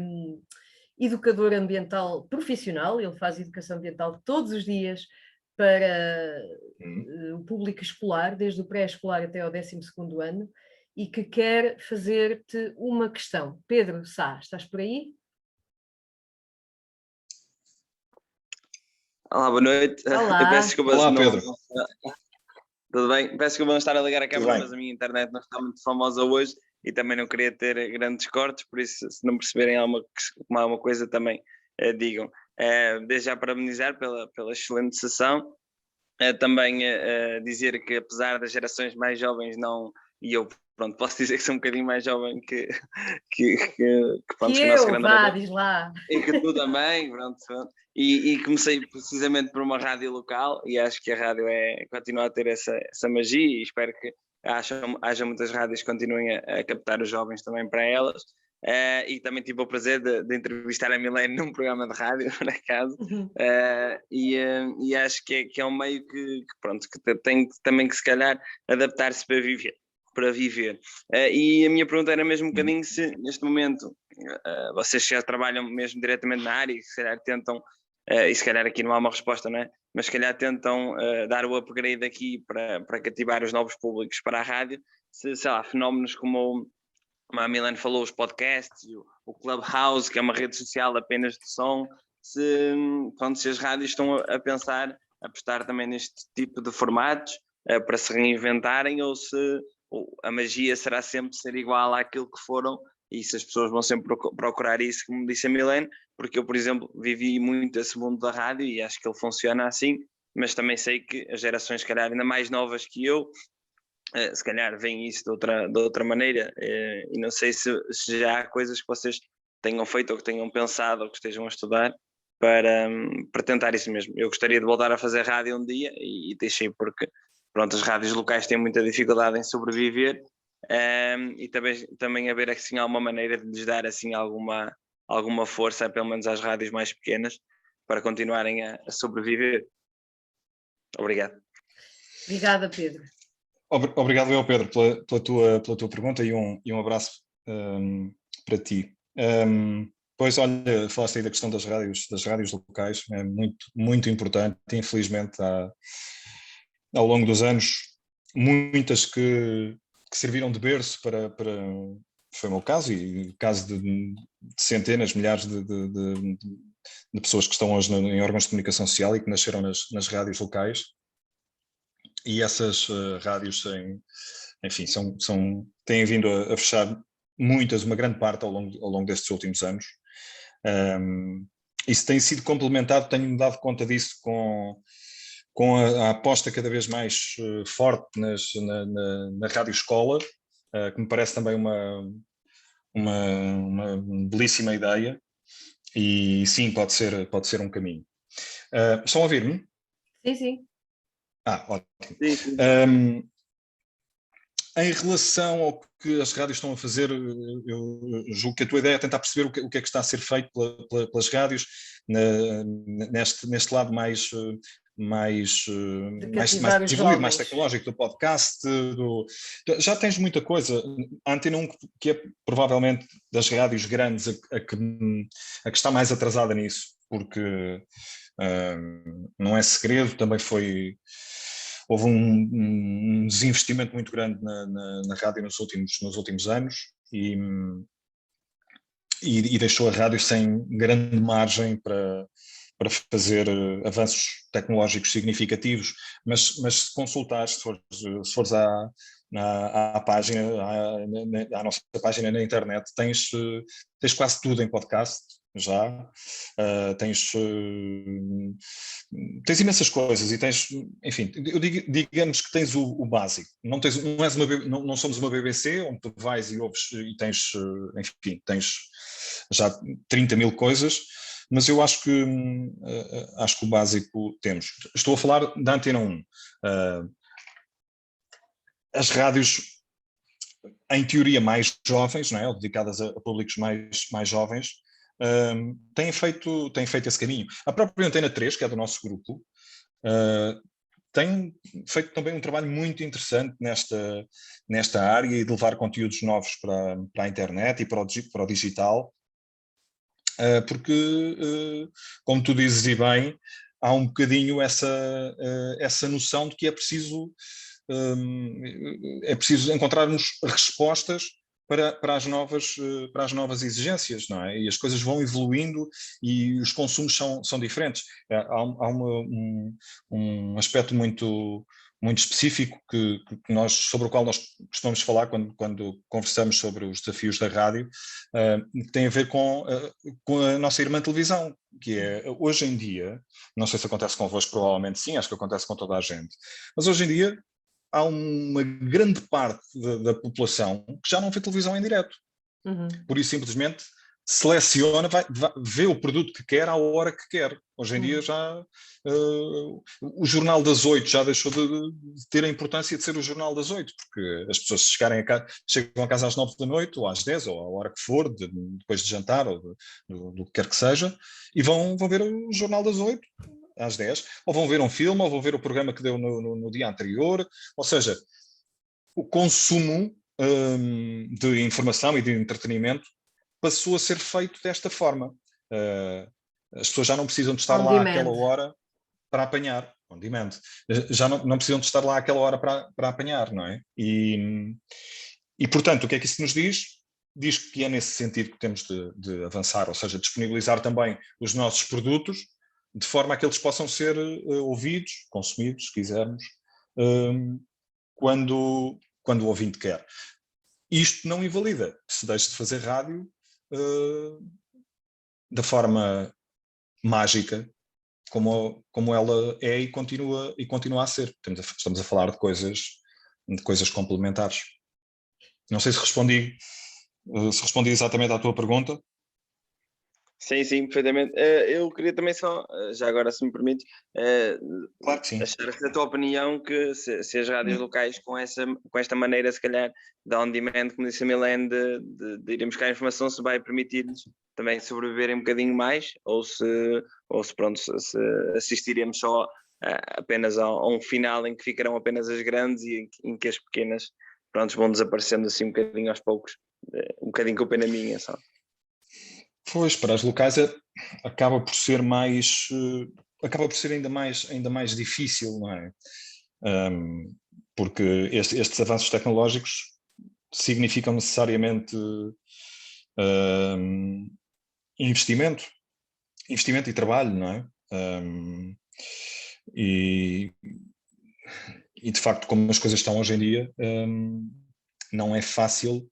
educador ambiental profissional, ele faz educação ambiental todos os dias para o público escolar, desde o pré-escolar até ao 12º ano, e que quer fazer-te uma questão. Pedro Sá, estás por aí? Olá, boa noite. Olá. Eu peço desculpas. Olá, Pedro. Tudo bem? Peço que eu vou estar a ligar a Tudo câmera, bem. mas a minha internet não está muito famosa hoje e também não queria ter grandes cortes, por isso, se não perceberem alguma coisa, também digam. Desde já parabenizar pela excelente sessão. Também dizer que, apesar das gerações mais jovens, não. E eu, pronto, posso dizer que sou um bocadinho mais jovem que o nosso grande orador. Diz lá. E que tu também, pronto. E comecei precisamente por uma rádio local e acho que a rádio continua a ter essa magia e espero que haja muitas rádios que continuem a captar os jovens também para elas. E também tive o prazer de entrevistar a Milene num programa de rádio, por acaso, e acho que é um meio que tem também que se calhar adaptar-se para viver. E a minha pergunta era mesmo um bocadinho se neste momento vocês já trabalham mesmo diretamente na área e se calhar tentam, e se calhar aqui não há uma resposta, não é? Mas se calhar tentam dar o upgrade aqui para cativar os novos públicos para a rádio, sei lá, fenómenos como a Milene falou, os podcasts, o Clubhouse, que é uma rede social apenas de som, se as rádios estão a pensar, a apostar também neste tipo de formatos para se reinventarem ou se a magia será sempre ser igual àquilo que foram e se as pessoas vão sempre procurar isso, como disse a Milene, porque eu, por exemplo, vivi muito esse mundo da rádio e acho que ele funciona assim, mas também sei que as gerações, se calhar, ainda mais novas que eu, se calhar veem isso de outra maneira e não sei se já há coisas que vocês tenham feito ou que tenham pensado ou que estejam a estudar para tentar isso mesmo. Eu gostaria de voltar a fazer rádio um dia e deixei porque pronto, as rádios locais têm muita dificuldade em sobreviver e também haver assim alguma maneira de lhes dar assim alguma força, pelo menos às rádios mais pequenas, para continuarem a sobreviver. Obrigado. Obrigada, Pedro. Obrigado, eu, Pedro, pela tua pergunta e um abraço para ti. Pois, olha, falaste aí da questão das rádios locais, é muito, muito importante. Infelizmente, ao longo dos anos, muitas que serviram de berço para foi o meu caso e o caso de centenas, milhares de pessoas que estão hoje em órgãos de comunicação social e que nasceram nas rádios locais. E essas rádios têm vindo a fechar uma grande parte ao longo destes últimos anos. Isso tem sido complementado, tenho-me dado conta disso com a aposta cada vez mais forte na rádio escola, que me parece também uma belíssima ideia e sim, pode ser um caminho. Estão a ouvir-me? Sim, sim. Ótimo. Sim. Em relação ao que as rádios estão a fazer, eu julgo que a tua ideia é tentar perceber o que é que está a ser feito pelas rádios neste lado mais evoluído, mais tecnológico do podcast. Já tens muita coisa. A Antena 1, que é provavelmente das rádios grandes a que está mais atrasada nisso, porque não é segredo, também houve um desinvestimento muito grande na rádio nos últimos anos e deixou a rádio sem grande margem para fazer avanços tecnológicos significativos, mas se consultares, se fores à página, à nossa página na internet, tens quase tudo em podcast. Já tens imensas coisas e tens, enfim, digamos que tens o básico, não somos uma BBC onde tu vais e ouves e tens, enfim, tens já 30 mil coisas, mas eu acho que o básico temos. Estou a falar da Antena 1. As rádios, em teoria, mais jovens, não é? Ou dedicadas a públicos mais jovens, têm feito esse caminho. A própria Antena 3, que é do nosso grupo, tem feito também um trabalho muito interessante nesta área e de levar conteúdos novos para a internet e para o digital, porque, como tu dizes e bem, há um bocadinho essa noção de que é preciso encontrarmos respostas para as novas exigências, não é? E as coisas vão evoluindo e os consumos são diferentes. Há um aspecto muito muito específico sobre o qual nós costumamos falar quando conversamos sobre os desafios da rádio, que tem a ver com a nossa irmã televisão, que é, hoje em dia, não sei se acontece convosco, provavelmente sim, acho que acontece com toda a gente, mas hoje em dia há uma grande parte da população que já não vê televisão em direto. Por isso, simplesmente, seleciona, vê o produto que quer à hora que quer. Hoje em dia já o Jornal das 8 já deixou de ter a importância de ser o Jornal das 8, porque as pessoas chegam a casa às 9 da noite, ou às 10, ou à hora que for, depois de jantar, ou do que quer que seja, e vão ver o Jornal das 8 às 10, ou vão ver um filme, ou vão ver o programa que deu no dia anterior. Ou seja, o consumo de informação e de entretenimento passou a ser feito desta forma. As pessoas já não precisam de estar lá àquela hora para apanhar, on demand. Já não precisam de estar lá àquela hora para apanhar, não é? E, portanto, o que é que isso nos diz? Diz que é nesse sentido que temos de avançar, ou seja, disponibilizar também os nossos produtos de forma a que eles possam ser ouvidos, consumidos, se quisermos, quando o ouvinte quer. Isto não invalida que se deixe de fazer rádio da forma mágica como ela é e continua a ser. Estamos a falar de coisas complementares. Não sei se respondi exatamente à tua pergunta. Sim, perfeitamente. Eu queria também só, já agora se me permites, claro que sim. achar a tua opinião que se as rádios locais com esta maneira, se calhar, de on-demand, como disse a Milene, de irem buscar informação, se vai permitir-lhes também sobreviverem um bocadinho mais, ou se assistiremos só apenas a um final em que ficarão apenas as grandes e em que as pequenas, vão desaparecendo assim um bocadinho aos poucos, um bocadinho com pena minha, só. Pois, para as locais acaba por ser ainda mais difícil, não é? Porque estes avanços tecnológicos significam necessariamente investimento e trabalho, não é? E de facto, como as coisas estão hoje em dia, não é fácil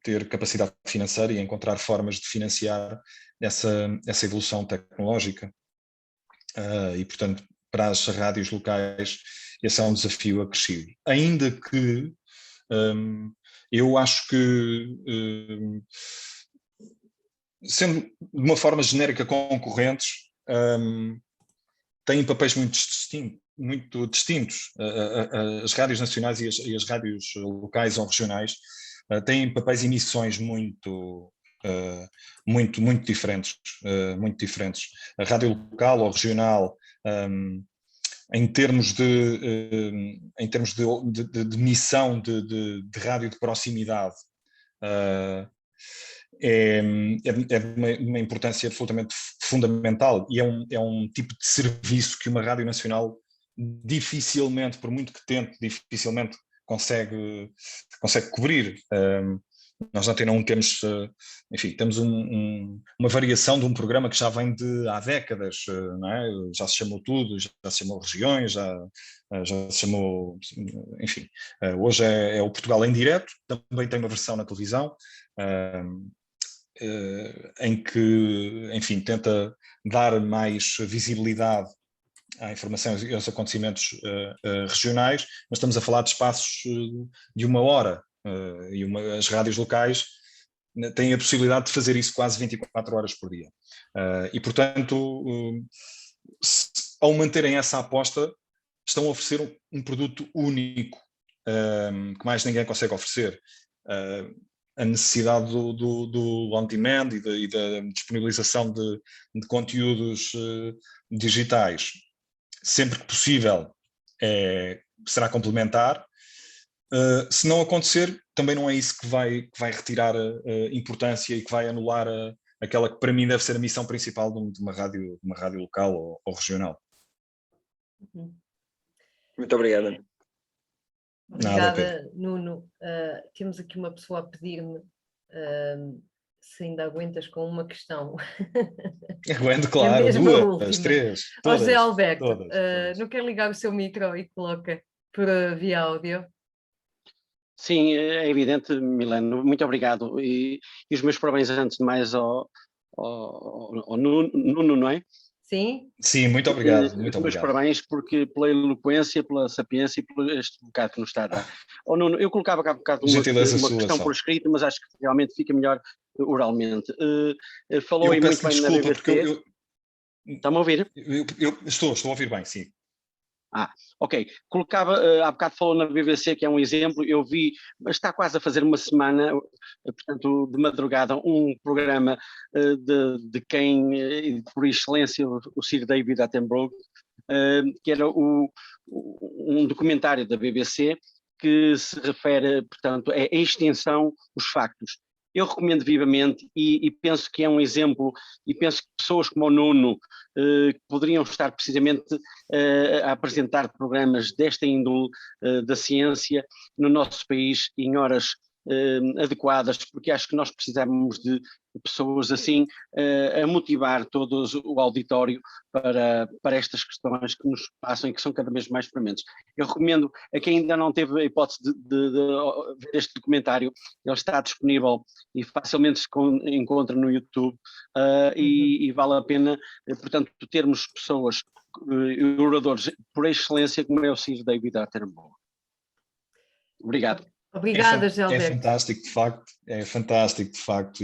ter capacidade financeira e encontrar formas de financiar essa evolução tecnológica. E, portanto, para as rádios locais, esse é um desafio acrescido. Ainda que eu acho que, sendo de uma forma genérica concorrentes, têm papéis muito distintos. As rádios nacionais e as rádios locais ou regionais têm papéis e missões muito diferentes. A rádio local ou regional, em termos de missão de rádio de proximidade, é de uma importância absolutamente fundamental e é um tipo de serviço que uma rádio nacional dificilmente, por muito que tente, dificilmente consegue cobrir. Nós na Antena 1 temos, enfim, temos uma variação de um programa que já vem de há décadas, não é? Já se chamou Tudo, já se chamou Regiões, já se chamou, enfim, hoje é o Portugal em Direto, também tem uma versão na televisão, em que, enfim, tenta dar mais visibilidade à informação e aos acontecimentos regionais, mas estamos a falar de espaços de uma hora, e as rádios locais têm a possibilidade de fazer isso quase 24 horas por dia. E, portanto, ao manterem essa aposta, estão a oferecer um produto único, que mais ninguém consegue oferecer. A necessidade do on-demand e da disponibilização de conteúdos digitais, sempre que possível, será complementar. Se não acontecer, também não é isso que vai retirar importância e que vai anular aquela que para mim deve ser a missão principal de uma rádio local ou regional. Muito obrigado. Obrigada, Nuno. Temos aqui uma pessoa a pedir-me se ainda aguentas com uma questão. Aguento, claro, mesmo a duas, última. três, Ó todas. José Alberto, todas. não quer ligar o seu micro e coloca por via áudio? Sim, é evidente, Mileno, muito obrigado. E os meus parabéns antes de mais ao Nuno, não é? Sim? Sim, muito obrigado, muito Os meus obrigado. parabéns porque pela eloquência, pela sapiência e por este bocado que nos está a dar. Oh, Nuno, eu colocava cá um bocado Gentileza uma sua, questão só. por escrito, mas acho que realmente fica melhor oralmente. Falou Eu aí muito peço bem na desculpa, porque BBC. Está-me a ouvir? eu estou a ouvir bem, sim. Ok. Colocava, há bocado falou na BBC, que é um exemplo, eu vi, está quase a fazer uma semana, portanto, de madrugada, um programa de quem, por excelência, o Sir David Attenborough, que era um documentário da BBC que se refere, portanto, a extensão, os factos. Eu recomendo vivamente e penso que é um exemplo, e penso que pessoas como o Nuno poderiam estar precisamente a apresentar programas desta índole da ciência no nosso país em horas adequadas, porque acho que nós precisamos de pessoas assim a motivar todo o auditório para estas questões que nos passam e que são cada vez mais prementes. Eu recomendo a quem ainda não teve a hipótese de ver este documentário, ele está disponível e facilmente se encontra no YouTube e vale a pena, portanto, termos pessoas, oradores por excelência como é o Sir David Attenborough. Obrigado. Obrigada, José Alberto. É fantástico de facto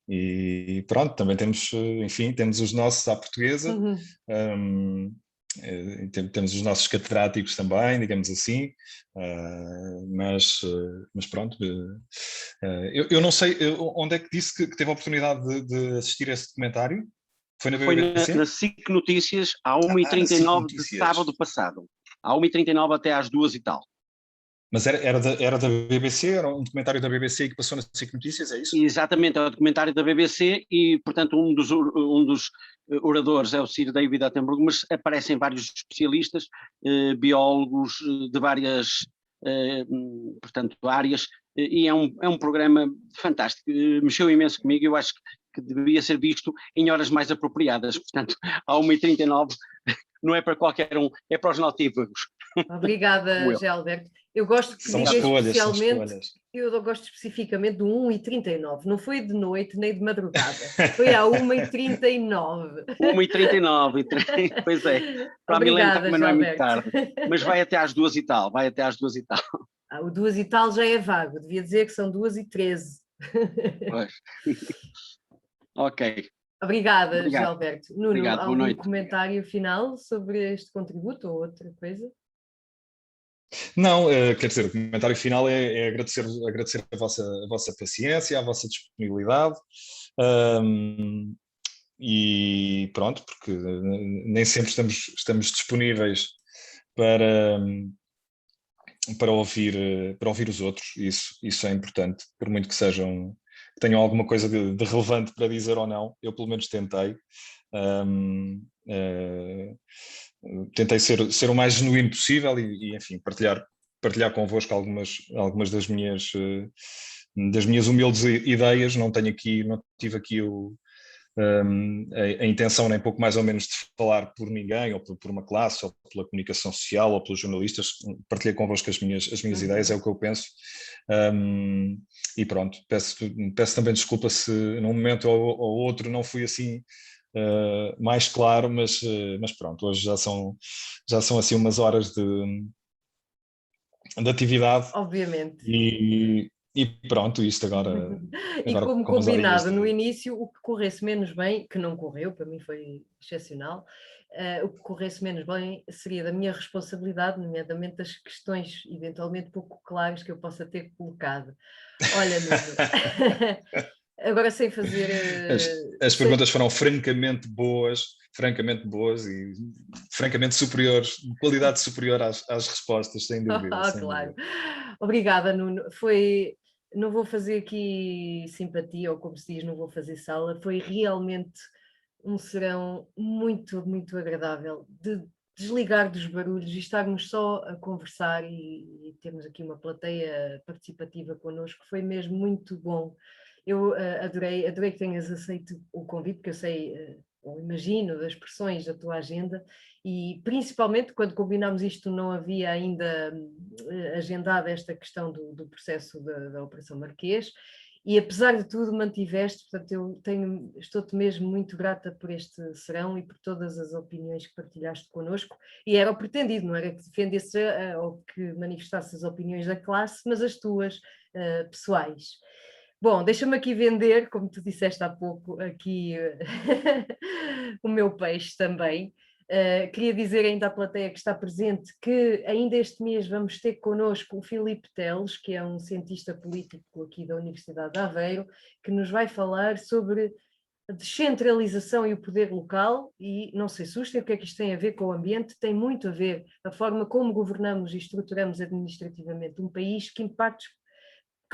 e pronto, também temos, enfim, temos os nossos à portuguesa, temos os nossos catedráticos também, digamos assim, mas pronto, eu não sei onde é que disse que teve a oportunidade de assistir a esse documentário. Foi na BBC? Foi na SIC Notícias, à 1h39 de sábado passado. À 1h39 até às 2 e tal. Mas era da BBC? Era um documentário da BBC que passou na SIC Notícias, é isso? Exatamente, é o documentário da BBC e, portanto, um dos oradores é o Sir David Attenborough, mas aparecem vários especialistas, biólogos de várias, portanto, áreas, e é um programa fantástico, mexeu imenso comigo, eu acho que deveria ser visto em horas mais apropriadas, portanto, à 1h39 não é para qualquer um, é para os notívagos. Obrigada, José Alberto. Eu gosto que diga especialmente, eu gosto especificamente do 1h39, não foi de noite nem de madrugada, foi à 1h39. 1h39, pois é. Para a Milena também não é muito tarde, mas vai até às 2 e tal, O 2 e tal já é vago, devia dizer que são 2h13. Pois. Ok. Obrigada, José Alberto. Nuno, obrigado, boa noite. Comentário final sobre este contributo ou outra coisa? Não, quer dizer, o comentário final é agradecer a vossa paciência, a vossa disponibilidade e pronto, porque nem sempre estamos disponíveis para ouvir os outros, isso é importante, por muito que tenham alguma coisa de relevante para dizer ou não, eu pelo menos tentei. Tentei ser o mais genuíno possível e enfim, partilhar convosco algumas das minhas humildes ideias. Não tive aqui a intenção, nem pouco mais ou menos, de falar por ninguém, ou por uma classe, ou pela comunicação social, ou pelos jornalistas. Partilhei convosco as minhas ideias, é o que eu penso. E pronto, peço também desculpa se num momento ou outro não fui assim mais claro, mas pronto, hoje já são assim umas horas de atividade. Obviamente. E pronto, isto agora E como combinado no início, o que corresse menos bem, que não correu, para mim foi excepcional, o que corresse menos bem seria da minha responsabilidade, nomeadamente das questões eventualmente pouco claras que eu possa ter colocado. Olha, Nuno, agora sem fazer... As perguntas foram francamente boas e francamente superiores, de qualidade superior às respostas, sem dúvida. Sem claro. dúvida. Obrigada, Nuno. Não vou fazer aqui simpatia, ou como se diz, não vou fazer sala, foi realmente um serão muito, muito agradável de desligar dos barulhos e estarmos só a conversar e termos aqui uma plateia participativa connosco, foi mesmo muito bom. Eu adorei que tenhas aceito o convite, porque eu sei, ou imagino, das pressões da tua agenda, e principalmente quando combinámos isto não havia ainda agendado esta questão do processo da Operação Marquês, e apesar de tudo mantiveste, portanto estou-te mesmo muito grata por este serão e por todas as opiniões que partilhaste connosco, e era o pretendido, não era que defendesse ou que manifestasse as opiniões da classe, mas as tuas pessoais. Bom, deixa-me aqui vender, como tu disseste há pouco, aqui o meu peixe também. Queria dizer ainda à plateia que está presente que ainda este mês vamos ter connosco o Filipe Teles, que é um cientista político aqui da Universidade de Aveiro, que nos vai falar sobre a descentralização e o poder local, e não se assustem, o que é que isto tem a ver com o ambiente? Tem muito a ver a forma como governamos e estruturamos administrativamente um país, que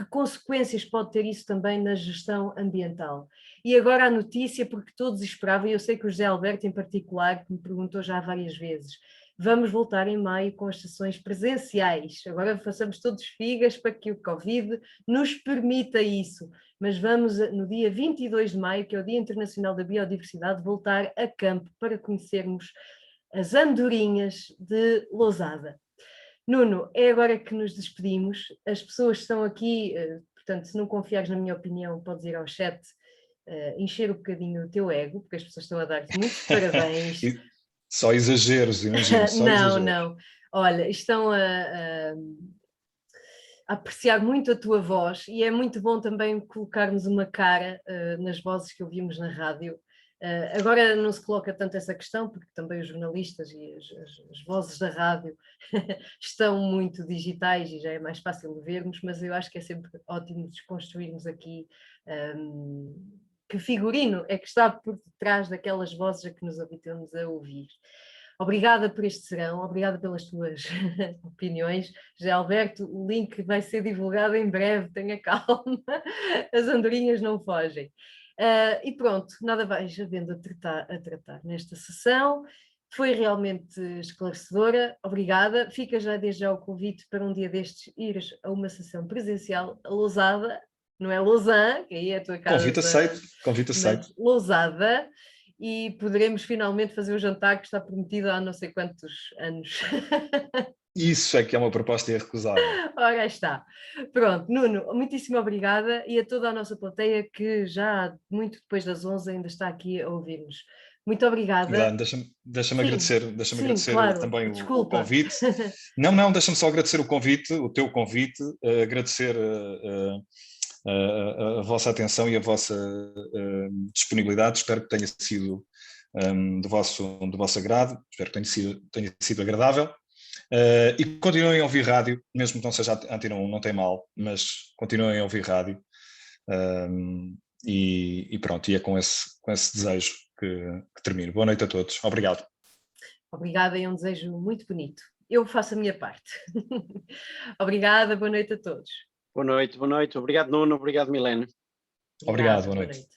consequências pode ter isso também na gestão ambiental. E agora a notícia, porque todos esperavam, e eu sei que o José Alberto em particular, que me perguntou já várias vezes, vamos voltar em maio com as sessões presenciais. Agora façamos todos figas para que o Covid nos permita isso, mas vamos no dia 22 de maio, que é o Dia Internacional da Biodiversidade, voltar a campo para conhecermos as andorinhas de Lousada. Nuno, é agora que nos despedimos. As pessoas estão aqui, portanto, se não confiares na minha opinião, podes ir ao chat, encher um bocadinho o teu ego, porque as pessoas estão a dar-te muitos parabéns. Só exageros, imagino. Não. Olha, estão a apreciar muito a tua voz, e é muito bom também colocarmos uma cara nas vozes que ouvimos na rádio. Agora não se coloca tanto essa questão, porque também os jornalistas e as vozes da rádio estão muito digitais e já é mais fácil de vermos, mas eu acho que é sempre ótimo desconstruirmos aqui que figurino é que está por detrás daquelas vozes a que nos habituamos a ouvir. Obrigada por este serão, obrigada pelas tuas opiniões. José Alberto, o link vai ser divulgado em breve, tenha calma, as andorinhas não fogem. E pronto, nada mais havendo a tratar nesta sessão. Foi realmente esclarecedora, obrigada. Fica já desde já o convite para um dia destes ires a uma sessão presencial a Lousada, não é Lausanne, que aí é a tua casa. Convite aceito. Lousada, e poderemos finalmente fazer o jantar que está prometido há não sei quantos anos. Isso é que é uma proposta irrecusável. Ora, está. Pronto, Nuno, muitíssimo obrigada, e a toda a nossa plateia que já muito depois das 11 ainda está aqui a ouvir-nos. Muito obrigada. Deixa-me agradecer claro, também o convite. Não, deixa-me só agradecer o convite, o teu convite, agradecer a vossa atenção e a vossa disponibilidade. Espero que tenha sido do vosso agrado, espero que tenha sido agradável. E continuem a ouvir rádio, mesmo que não seja Antena 1, não tem mal, mas continuem a ouvir rádio. E pronto, e é com esse desejo que termino. Boa noite a todos. Obrigado. Obrigada, é um desejo muito bonito. Eu faço a minha parte. Obrigada, boa noite a todos. Boa noite. Obrigado, Nuno. Obrigado, Milene. Obrigado, boa noite.